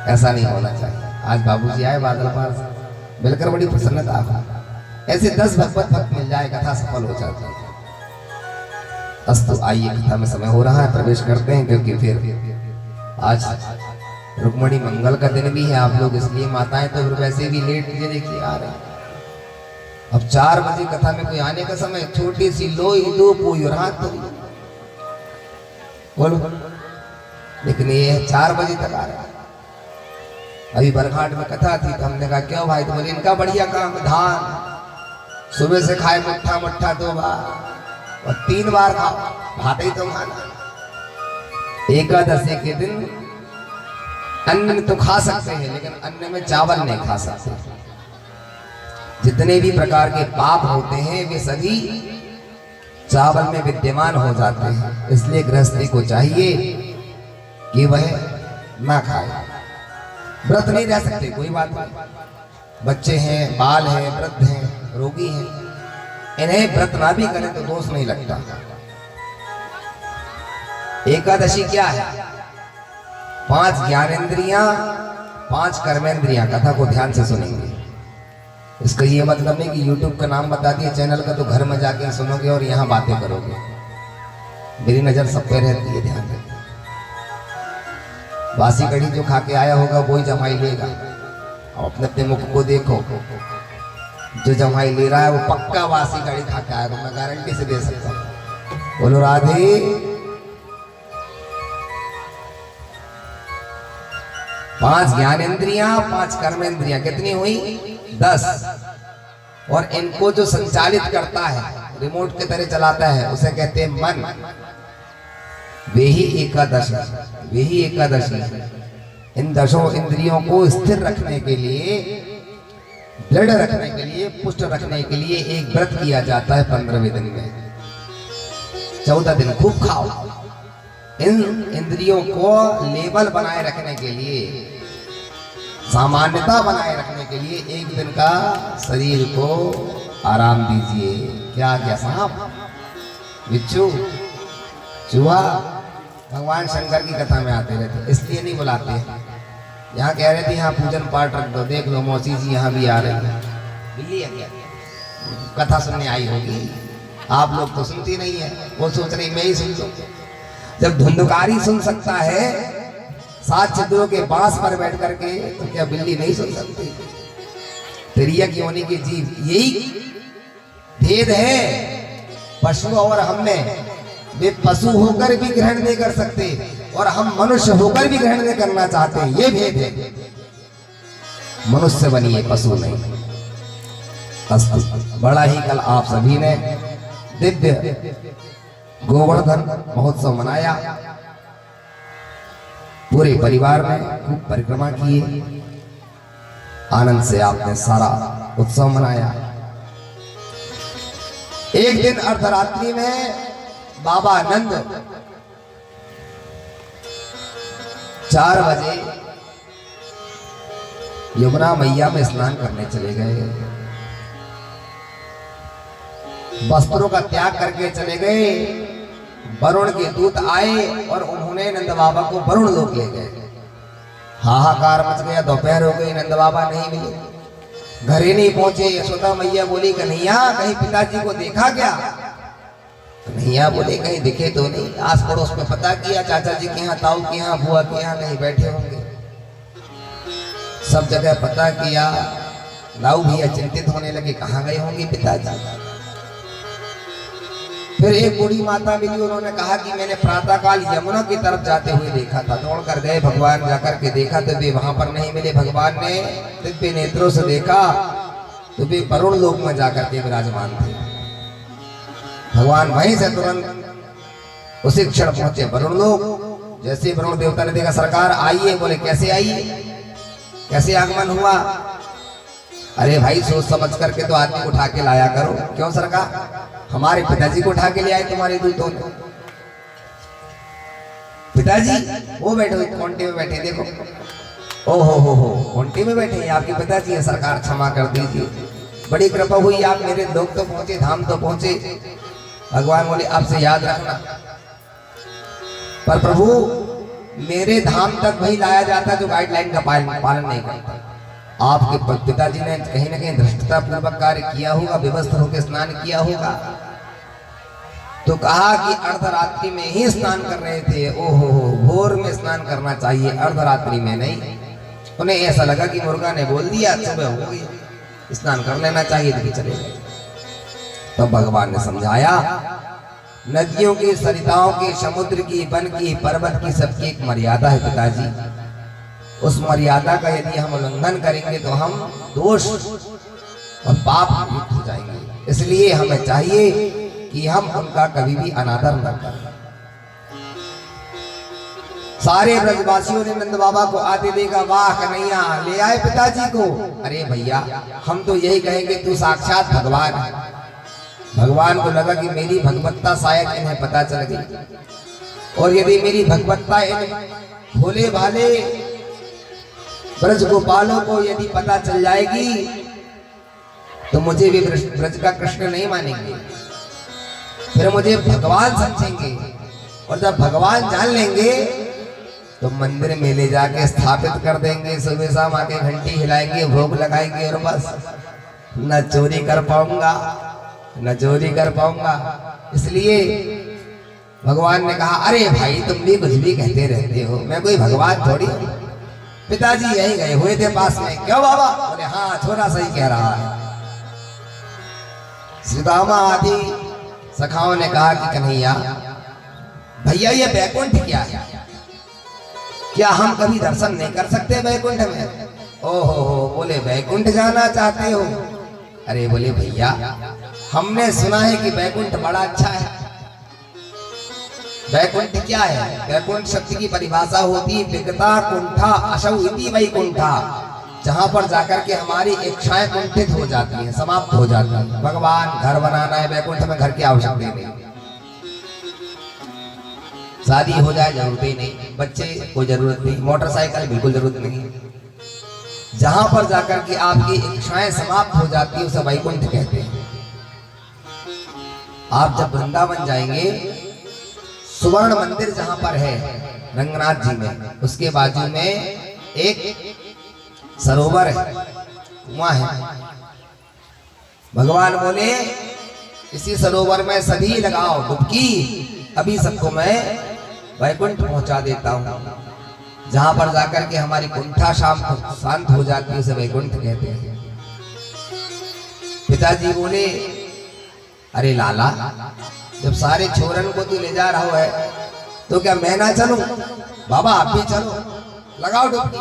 ऐसा नहीं होना चाहिए। आज बाबूजी आए बादल पार से, मिलकर बड़ी प्रसन्नता हुई। ऐसे 10 भक्त मिल जाए, कथा सफल हो जाती है। अस्तु, आइए कथा में समय हो रहा है, प्रवेश करते हैं, क्योंकि फिर आज रुक्मणी मंगल का दिन भी है। आप लोग इसलिए माताएं तो वैसे भी लेट, ये देखिए आ रहे हैं। अब 4 बजे कथा में कोई आने का समय, छोटी सी लोई दो पोई और हाथ तो बोलो, लेकिन ये 4 बजे तक आ रहा है। अभी बरघाट में कथा थी तो हमने कहा क्यों भाई? तो बोले इनका बढ़िया काम धान सुबह से खाए मुट्ठा मुट्ठा 2 बार और 3 बार खाओ, भाते ही तो खाना। एकादशी के दिन अन्न तो खा सकते हैं लेकिन अन्न में चावल नहीं खा सकते। जितने भी प्रकार के पाप होते हैं वे सभी चावल में विद्यमान हो जाते हैं। इसलिए गृहस्थी को चाहिए कि वह ना खाए। व्रत नहीं रह सकते कोई बात नहीं, बच्चे हैं, बाल हैं, वृद्ध हैं, रोगी हैं, इन्हें व्रत ना भी करें तो दोष नहीं लगता। एकादशी क्या है? 5 ज्ञानेंद्रियां, 5 कर्मेंद्रियां। कथा को ध्यान से सुनेंगे। इसका ये मतलब नहीं कि YouTube का नाम बता दिए चैनल का तो घर में जाके सुनोगे और यहाँ बातें करोगे। मेरी नजर सब पे रहती है, ध्यान रखना। बासी कड़ी जो खा के आया होगा वही जमाई लेगा। और अपने अपने मुख को देखो, जो जमाई ले रहा है वो पक्का बासी कड़ी खा के आएगा, मैं गारंटी से दे सकता हूँ। बोलो राधे। 5 ज्ञानेंद्रियां, 5 कर्मेंद्रियां, कितनी हुई? 10। और इनको जो संचालित करता है, रिमोट की तरह चलाता है, उसे कहते हैं मन। वे ही एकादशी, वे ही एकादशी। इन 10 इंद्रियों को स्थिर रखने के लिए, दृढ़ रखने के लिए, पुष्ट रखने के लिए एक व्रत किया जाता है 15वें दिन में। 14 दिन खूब खाओ। इन इंद्रियों को लेवल बनाए रखने के लिए, सामान्यता बनाए रखने के लिए एक दिन का शरीर को आराम दीजिए। क्या क्या? सांप, बिच्छू, चूहा भगवान शंकर की कथा में आते रहते, इसलिए नहीं बुलाते। यहाँ कह रहे थे यहाँ पूजन पाठ रख दो, देख लो मौसी जी यहाँ भी आ रहे हैं। बिल्ली है क्या? कथा सुनने आई होगी। आप लोग तो सुनती नहीं है, वो सोच रही मैं ही सुन लूं। जब धुंधकारी सुन सकता है 7 छिद्रों के बांस पर बैठ करके, तो क्या बिल्ली नहीं सुन सकती? तिर्यक योनि के जीव, यही भेद है पशु और हम में। वे पशु होकर भी ग्रहण नहीं कर सकते और हम मनुष्य होकर भी ग्रहण नहीं करना चाहते, ये भेद है। मनुष्य बनिए, पशु नहीं। अस्तु। बड़ा ही कल आप सभी ने दिव्य गोवर्धन महोत्सव मनाया। पूरे परिवार ने खूब परिक्रमा किए, आनंद से आपने सारा उत्सव मनाया। एक दिन अर्धरात्रि में बाबा आनंद 4 बजे यमुना मैया में स्नान करने चले गए। वस्त्रों का त्याग करके चले गए। वरुण के दूत आए और उन्होंने नंद बाबा को वरुण लोक ले गए। हाहाकार मच गया, दोपहर हो गई, नंद बाबा नहीं मिले, घरे नहीं पहुंचे। यशोदा मैया बोली कन्हैया कहीं पिताजी को देखा क्या? कन्हैया बोले कहीं दिखे तो नहीं। आस पड़ोस में पता किया, चाचा जी के यहाँ, ताऊ के यहाँ, बुआ के यहाँ कहीं बैठे होंगे। सब जगह पता किया। लाऊ भैया चिंतित होने लगे, कहाँ गए होंगे पिताजी। फिर एक बूढ़ी माता मिली, उन्होंने कहा कि मैंने प्रातःकाल यमुना की तरफ जाते हुए देखा था। दौड़ कर गए, भगवान जाकर के देखा तो वे वहां पर नहीं मिले। भगवान ने दिव्य नेत्रों से देखा तो वे वरुण लोक में जाकर के विराजमान थे। भगवान वहीं से तुरंत उसी क्षण पहुंचे वरुण लोक। जैसे वरुण देवता ने देखा सरकार आइए, बोले कैसे आइए, कैसे आगमन हुआ? अरे भाई सोच समझ करके तो आदमी को उठा के लाया करो। क्यों सरकार? हमारे पिताजी को उठा के ले आए तुम्हारे दूतों ने। पिताजी वो बैठे हुए कोंटे में बैठे, देखो। ओ हो कोंटे में बैठे हैं आपके पिताजी है। सरकार क्षमा कर दीजिए, बड़ी कृपा हुई, आप मेरे लोग तो पहुंचे, धाम तो पहुंचे। भगवान बोले आपसे याद रखना, पर प्रभु मेरे धाम तक वही लाया जाता जो गाइडलाइन का पालन नहीं करता। आपके पिताजी ने कहीं ना कहीं धृष्टता पूर्वक कार्य किया होगा, व्यवस्था होकर स्नान किया होगा। तो कहा कि अर्धरात्रि में ही स्नान कर रहे थे। ओहो, भोर में स्नान करना चाहिए, अर्धरात्रि में नहीं। उन्हें ऐसा लगा कि मुर्गा ने बोल दिया सुबह हो गई, स्नान कर लेना चाहिए, तो चले गए। तब तो भगवान ने समझाया, नदियों की, सरिताओं की, समुद्र की, वन की, पर्वत की, सबकी एक मर्यादा है पिताजी। उस मर्यादा का यदि हम उल्लंघन करेंगे तो हम दोष और पाप युक्त हो जाएंगे। इसलिए हमें चाहिए कि हम उनका कभी भी अनादर न करें। सारे ब्रजवासियों ने नंद बाबा को आते देखा, वाह कन्हैया ले आए पिताजी को। अरे भैया हम तो यही कहेंगे तू साक्षात भगवान है। भगवान को लगा कि मेरी भगवत्ता शायद इन्हें पता चल गई, और यदि मेरी भगवत्ता इन भोले भाले ब्रज गोपालों को यदि पता चल जाएगी तो मुझे भी ब्रज का कृष्ण नहीं मानेंगे, फिर मुझे भगवान समझेंगे, और जब भगवान जान लेंगे तो मंदिर में ले जाके स्थापित कर देंगे। सुबह शाम आके घंटी हिलाएंगे, भोग लगाएंगे, और बस न चोरी कर पाऊंगा न चोरी कर पाऊंगा। इसलिए भगवान ने कहा, अरे भाई तुम भी कुछ भी कहते रहते हो, मैं कोई भगवान थोड़ी हूं। पिताजी यही गए हुए थे पास में। क्यों बाबा? बोले हाँ छोरा सही कह रहा है। सुदामा आदि सखाओं ने कहा कि कन्हैया भैया ये बैकुंठ क्या है? क्या हम कभी दर्शन नहीं कर सकते बैकुंठ में? ओहो बोले बैकुंठ जाना चाहते हो? अरे बोले भैया हमने सुना है कि बैकुंठ बड़ा अच्छा है। बैकुंठ क्या है? बैकुंठ शब्द की परिभाषा होती है विगता कुंठा अशौ इति वैकुंठा, जहां पर जाकर के हमारी इच्छाएं कुंठित हो जाती हैं, समाप्त हो जाती हैं। भगवान घर बनाना है, बैकुंठ में घर की आवश्यकता नहीं, शादी हो जाए जरूरत ही नहीं, बच्चे कोई जरूरत नहीं, मोटरसाइकिल बिल्कुल जरूरत नहीं। जहां पर जाकर के आपकी इच्छाएं समाप्त हो जाती है उसे वैकुंठ कहते हैं। आप जब वृंदावन जाएंगे, सुवर्ण मंदिर जहां पर है रंगनाथ जी में, उसके बाजू में एक सरोवर है, कुआं है। भगवान बोले इसी सरोवर में सभी लगाओ डुबकी, अभी सबको मैं वैकुंठ पहुंचा देता हूं। जहां पर जाकर के हमारी कुंठा शांत हो जाती है उसे वैकुंठ कहते हैं। पिताजी बोले, अरे लाला जब सारे छोरन को तू ले जा रहा है तो क्या मैं ना चलूं? बाबा आप भी चलो, लगाओ डुबकी।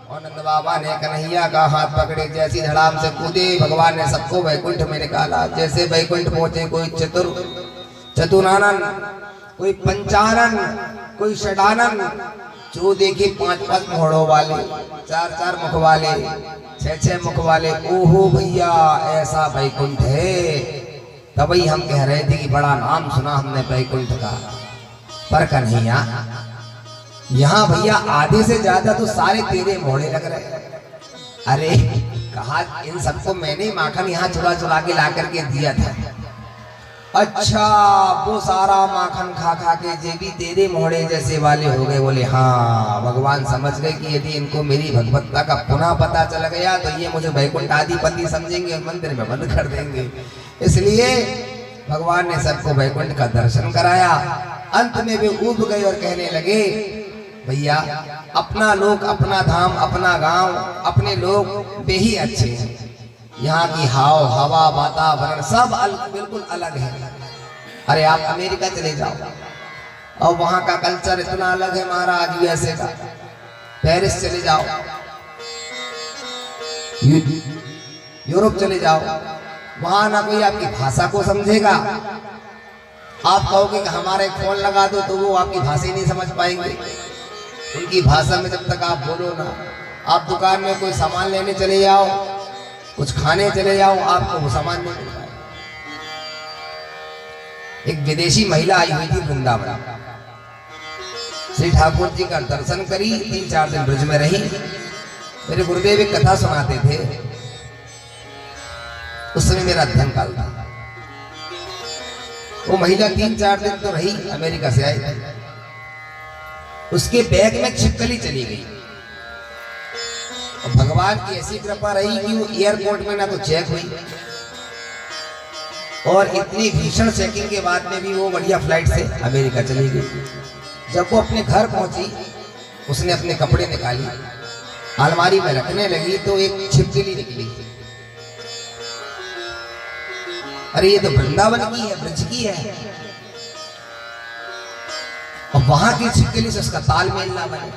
और नंद बाबा ने कन्हैया का हाथ पकड़े, जैसी धड़ाम से कूदे, भगवान ने सबको वैकुंठ में निकाला। जैसे वैकुंठ पहुंचे, कोई चतुरानन, कोई पंचानन, कोई षडानन, जो देखे 5-5 मोहड़ों वाले, 4-4 मुख वाले, 6-6 मुख वाले। ओहो भैया ऐसा वैकुंठ है। तभी हम कह रहे थे कि बड़ा नाम सुना हमने वैकुंठ का, पर कन्हैया यहाँ भैया आधे से ज्यादा तो सारे तेरे मोहड़े लग रहे। अरे कहा इन सबको मैंने माखन यहाँ चुरा चुरा के ला करके दिया था। अच्छा वो सारा माखन खा खा के जे भी तेरे मोहड़े जैसे वाले हो गए। बोले हाँ, भगवान समझ गए कि यदि इनको मेरी भगवत्ता का पुनः पता चल गया तो ये मुझे वैकुंठ आदिपति समझेंगे और मंदिर में बंद कर देंगे। इसलिए भगवान ने सबको वैकुंठ का दर्शन कराया। अंत में वे ऊब गए और कहने लगे, भैया अपना लोक, अपना धाम, अपना गांव, अपने लोग वे ही अच्छे हैं। यहाँ की हवा, वातावरण सब बिल्कुल अलग है। अरे आप अमेरिका चले जाओ और वहाँ का कल्चर इतना अलग है महाराज, यूएसए का। पेरिस चले जाओ, यूरोप चले जाओ, वहाँ ना कोई आपकी भाषा को समझेगा। आप कहोगे कि हमारा एक फोन लगा दो तो वो आपकी भाषा ही नहीं समझ पाएंगे। उनकी भाषा में जब तक आप बोलो ना, आप दुकान में कोई सामान लेने चले जाओ, कुछ खाने चले जाओ, आपको वो सामान नहीं मिल पाएगा। एक विदेशी महिला आई हुई थी वृंदावन, श्री ठाकुर जी का दर्शन करी, 3-4 दिन ब्रज में रही। मेरे गुरुदेव एक कथा सुनाते थे, उस समय मेरा अध्ययन काल था। वो महिला 3-4 दिन तो रही, अमेरिका से आई। उसके बैग में छिपकली चली गई। और भगवान की ऐसी कृपा रही कि वो एयरपोर्ट में ना तो चेक हुई, और इतनी भीषण चेकिंग के बाद में भी वो बढ़िया फ्लाइट से अमेरिका चली गई। जब वो अपने घर पहुंची, उसने अपने कपड़े निकाली, अलमारी में रखने लगी तो एक छिपकली निकली। अरे ये तो वृंदावन की है, ब्रज की है। और वहां की छिपकली से उसका तालमेल ना बने।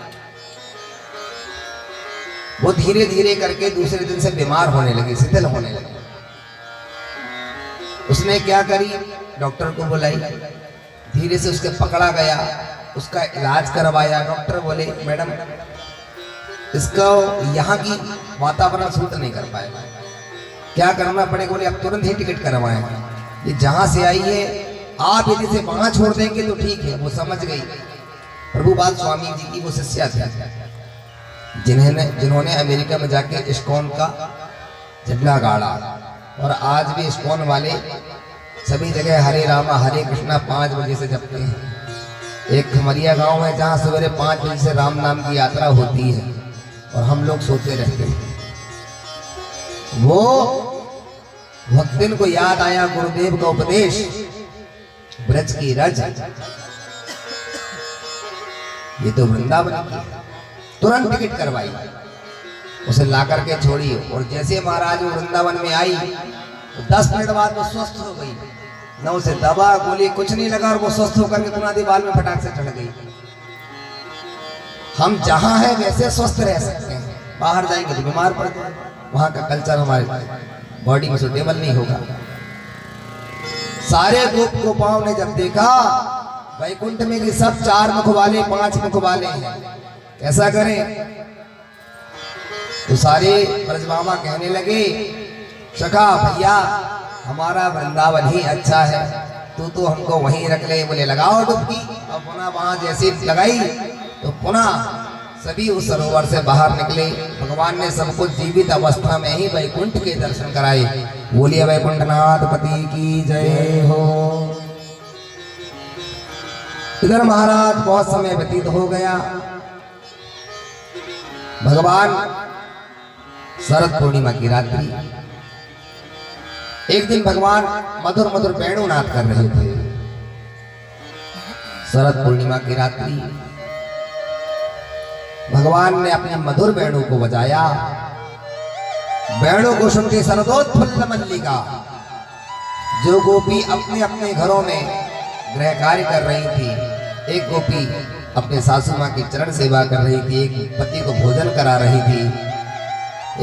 वो धीरे धीरे करके दूसरे दिन से बीमार होने लगी, शिथिल होने लगी। उसने क्या करी, डॉक्टर को बुलाई, धीरे से उसके पकड़ा गया, उसका इलाज करवाया। डॉक्टर बोले मैडम इसको यहाँ की वातावरण सूट नहीं कर पाएगा, क्या करना पड़ेगा? बोले अब तुरंत ही टिकट करवाएं, ये जहाँ से आई है आप यदि से वहां छोड़ देंगे तो ठीक है। वो समझ गई। प्रभुपाद स्वामी जी की वो शिष्या थी जिन्होंने अमेरिका में जाके इस्कॉन का झंडा गाड़ा, और आज भी इस्कॉन वाले सभी जगह हरे रामा हरे कृष्णा 5 बजे से जपते हैं। एक खमरिया गांव है जहां सवेरे 5 बजे से राम नाम की यात्रा होती है और हम लोग सोते रहते हैं। वो भक्तिन को याद आया गुरुदेव का उपदेश, ब्रज की रज ये तो वृंदावन की। तुरंत टिकट करवाई, उसे ला करके छोड़ी, और जैसे महाराज वो वृंदावन में आई तो 10 मिनट बाद वो स्वस्थ हो गई। न उसे दवा गोली कुछ नहीं लगा, और वो स्वस्थ होकर के पुनः दीवार में फटाक से चढ़ गई। हम जहां हैं वैसे स्वस्थ रह सकते हैं, बाहर जाएंगे तो बीमार पड़ जाए, वहां का कल्चर हमारे बॉडी में सुटेबल नहीं होगा। सारे गोप गोपाओं ने जब देखा वैकुंठ में कि सब 4 मुख वाले 5 मुख वाले हैं, कैसा करें? तो सारे ब्रजमामा कहने लगे सखा भैया हमारा वृंदावन ही अच्छा है, तू तो हमको वहीं रख ले। बोले लगाओ डुबकी। और पुनः वहां जैसे लगाई तो पुनः सभी उस सरोवर से बाहर निकले। भगवान ने सबको जीवित अवस्था में ही वैकुंठ के दर्शन कराए। बोलिए वैकुंठनाथ पति की जय हो। इधर महाराज बहुत समय व्यतीत हो गया। भगवान शरद पूर्णिमा की रात्रि, एक दिन भगवान मधुर मधुर वेणुनाद कर रहे थे। शरद पूर्णिमा की रात्रि भगवान ने अपने मधुर वेणु को बजाया। वेणु को सुनते शरदोत्फुल्ल मल्लिका, जो गोपी अपने अपने घरों में गृह कार्य कर रही थी, एक गोपी अपने सासू माँ की चरण सेवा कर रही थी, एक पति को भोजन करा रही थी,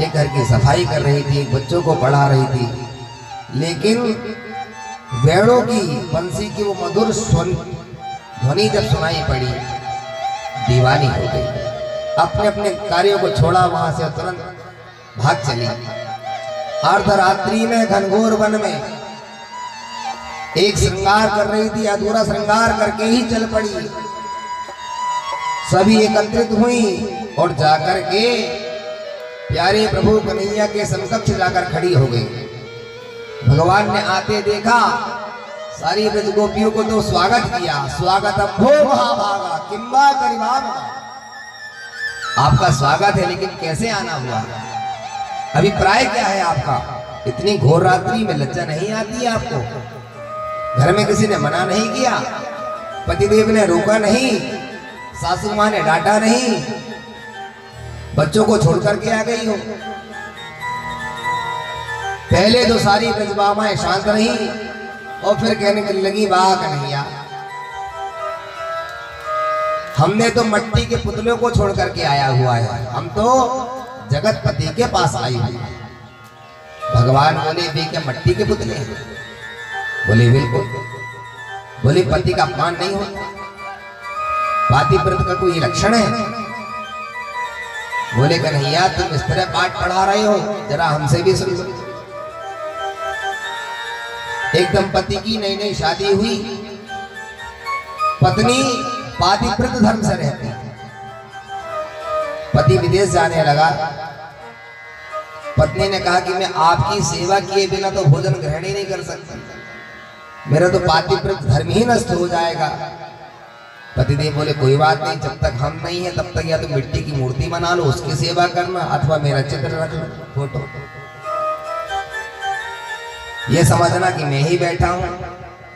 एक घर की सफाई कर रही थी, एक बच्चों को पढ़ा रही थी। लेकिन वेणु की बंसी की वो मधुर ध्वनि जब सुनाई पड़ी, दीवानी हो गई। अपने अपने कार्यों को छोड़ा, वहां से तुरंत भाग चली। अर्धरात्रि में घनघोर वन में एक श्रृंगार कर रही थी, अधूरा श्रृंगार करके ही चल पड़ी। सभी एकत्रित हुई और जाकर के प्यारे प्रभु कन्हैया के समकक्ष जाकर खड़ी हो गई। भगवान ने आते देखा, सारी ब्रज गोपियों को तो स्वागत किया। स्वागतम भो महाभागा किंबा करिवाम, आपका स्वागत है, लेकिन कैसे आना हुआ? अभिप्राय क्या है आपका? इतनी घोर रात्रि में लज्जा नहीं आती है आपको? घर में किसी ने मना नहीं किया, पतिदेव ने रोका नहीं, सासू माँ ने डांटा नहीं, बच्चों को छोड़ करके आ गई हो। पहले तो सारी ब्रजबामाएं शांत रही और फिर कहने लगी वाह कन्हैया, हमने तो मट्टी के पुतलों को छोड़ करके आया हुआ है, हम तो जगतपति के पास आई हुई। भगवान बोले वे क्या मट्टी के पुतले हैं? बोले बिल्कुल। बोले पति का अपमान नहीं होता? पातिव्रत का कोई लक्षण है? बोले कन्हैया तुम इस तरह पाठ पढ़ा रहे हो, जरा हमसे भी सुन लो। एक दंपति की नई नई शादी हुई, पत्नी पातिव्रत धर्म से रहती, पति विदेश जाने लगा। पत्नी ने कहा कि मैं आपकी सेवा किए बिना तो भोजन ग्रहण ही नहीं कर सकता, मेरा तो पातिव्रत धर्म ही नष्ट हो जाएगा। पतिदेव बोले कोई बात नहीं, जब तक हम नहीं है तब तक या तो मिट्टी की मूर्ति बना लो, उसकी सेवा करना, अथवा मेरा चित्र रख लो, फोटो। ये समझना कि मैं ही बैठा हूं,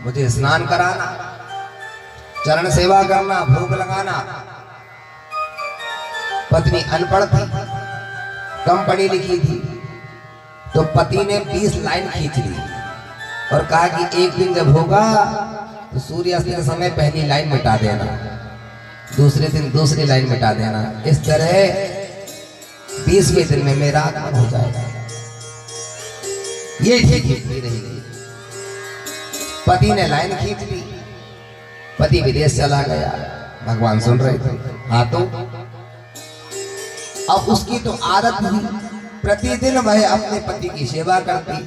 मुझे स्नान कराना, चरण सेवा करना, भोग लगाना। पत्नी अनपढ़ थी, कम पढ़ी लिखी थी, तो पति ने 20 लाइन खींच ली और कहा कि एक दिन जब होगा तो सूर्यास्त के समय पहली लाइन मिटा देना, दूसरे दिन दूसरी लाइन मिटा देना। इस तरह 20वें दिन में मेरा आगमन हो जाएगा। ये ठीक युक्ति रहेगी। पति ने लाइन खींच ली, पति विदेश चला गया, भगवान सुन रहे थे। हाँ तो अब उसकी तो आदत थी, प्रतिदिन वह अपने पति की सेवा करती।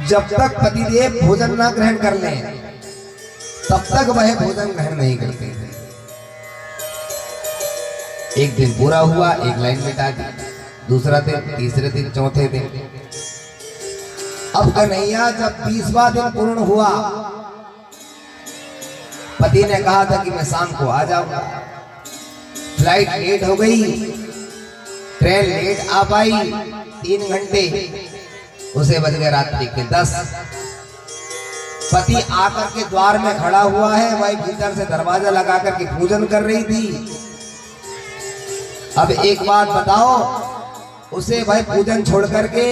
जब तक पतिदेव भोजन ना ग्रहण कर लें तब तक वह भोजन ग्रहण नहीं करते थे। एक दिन पूरा हुआ, एक लाइन मिटा दी, दूसरा दिन, तीसरे दिन, चौथे दिन। अब कन्हैया जब 20वां दिन पूर्ण हुआ, पति ने कहा था कि मैं शाम को आ जाऊंगा। फ्लाइट लेट हो गई, ट्रेन लेट आ पाई, 3 घंटे, उसे बज गए रात्रि के 10। पति आकर के द्वार में खड़ा हुआ है, वही भीतर से दरवाजा लगा करके पूजन कर रही थी। अब एक बात बताओ, उसे भाई पूजन छोड़ करके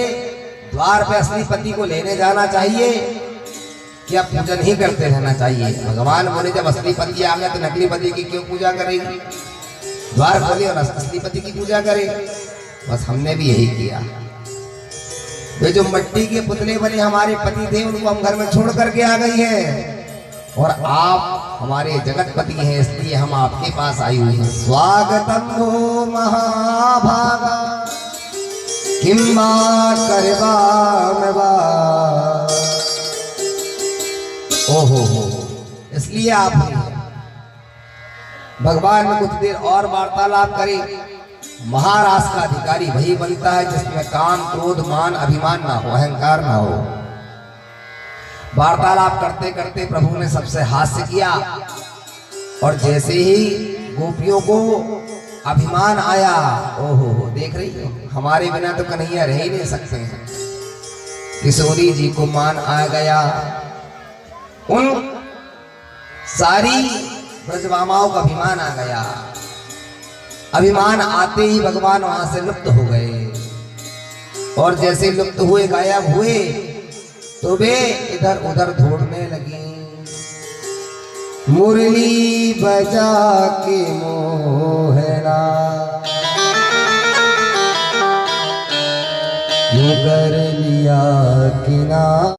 द्वार पे असली पति को लेने जाना चाहिए क्या पूजन ही करते रहना चाहिए? भगवान बोले जब असली पति आ गया तो नकली पति की क्यों पूजा करेगी? द्वार खोले और असली पति की पूजा करे। बस हमने भी यही किया। वे जो मिट्टी के पुतले बने हमारे पति थे, उनको हम घर में छोड़ करके आ गई है, और आप हमारे जगतपति हैं, इसलिए हम आपके पास आई हुई हैं। स्वागतम हो महाभागा किम करवा। ओहो हो, इसलिए आप भगवान में कुछ देर और वार्तालाप करें। महाराज का अधिकारी वही बनता है जिसमें काम, क्रोध, मान, अभिमान ना हो, अहंकार ना हो। वार्तालाप करते करते प्रभु ने सबसे हास्य किया, और जैसे ही गोपियों को अभिमान आया, ओहो हो, देख रही हो, हमारे बिना तो कन्हैया रह ही नहीं सकते हैं। किशोरी जी को मान आ गया, उन सारी ब्रजमामाओं का अभिमान आ गया। अभिमान आते ही भगवान वहां से लुप्त हो गए, और जैसे लुप्त हुए, गायब हुए, तो वे इधर उधर ढूंढने लगी। मुरली बजा के मोहना क्यों कर लिया किना।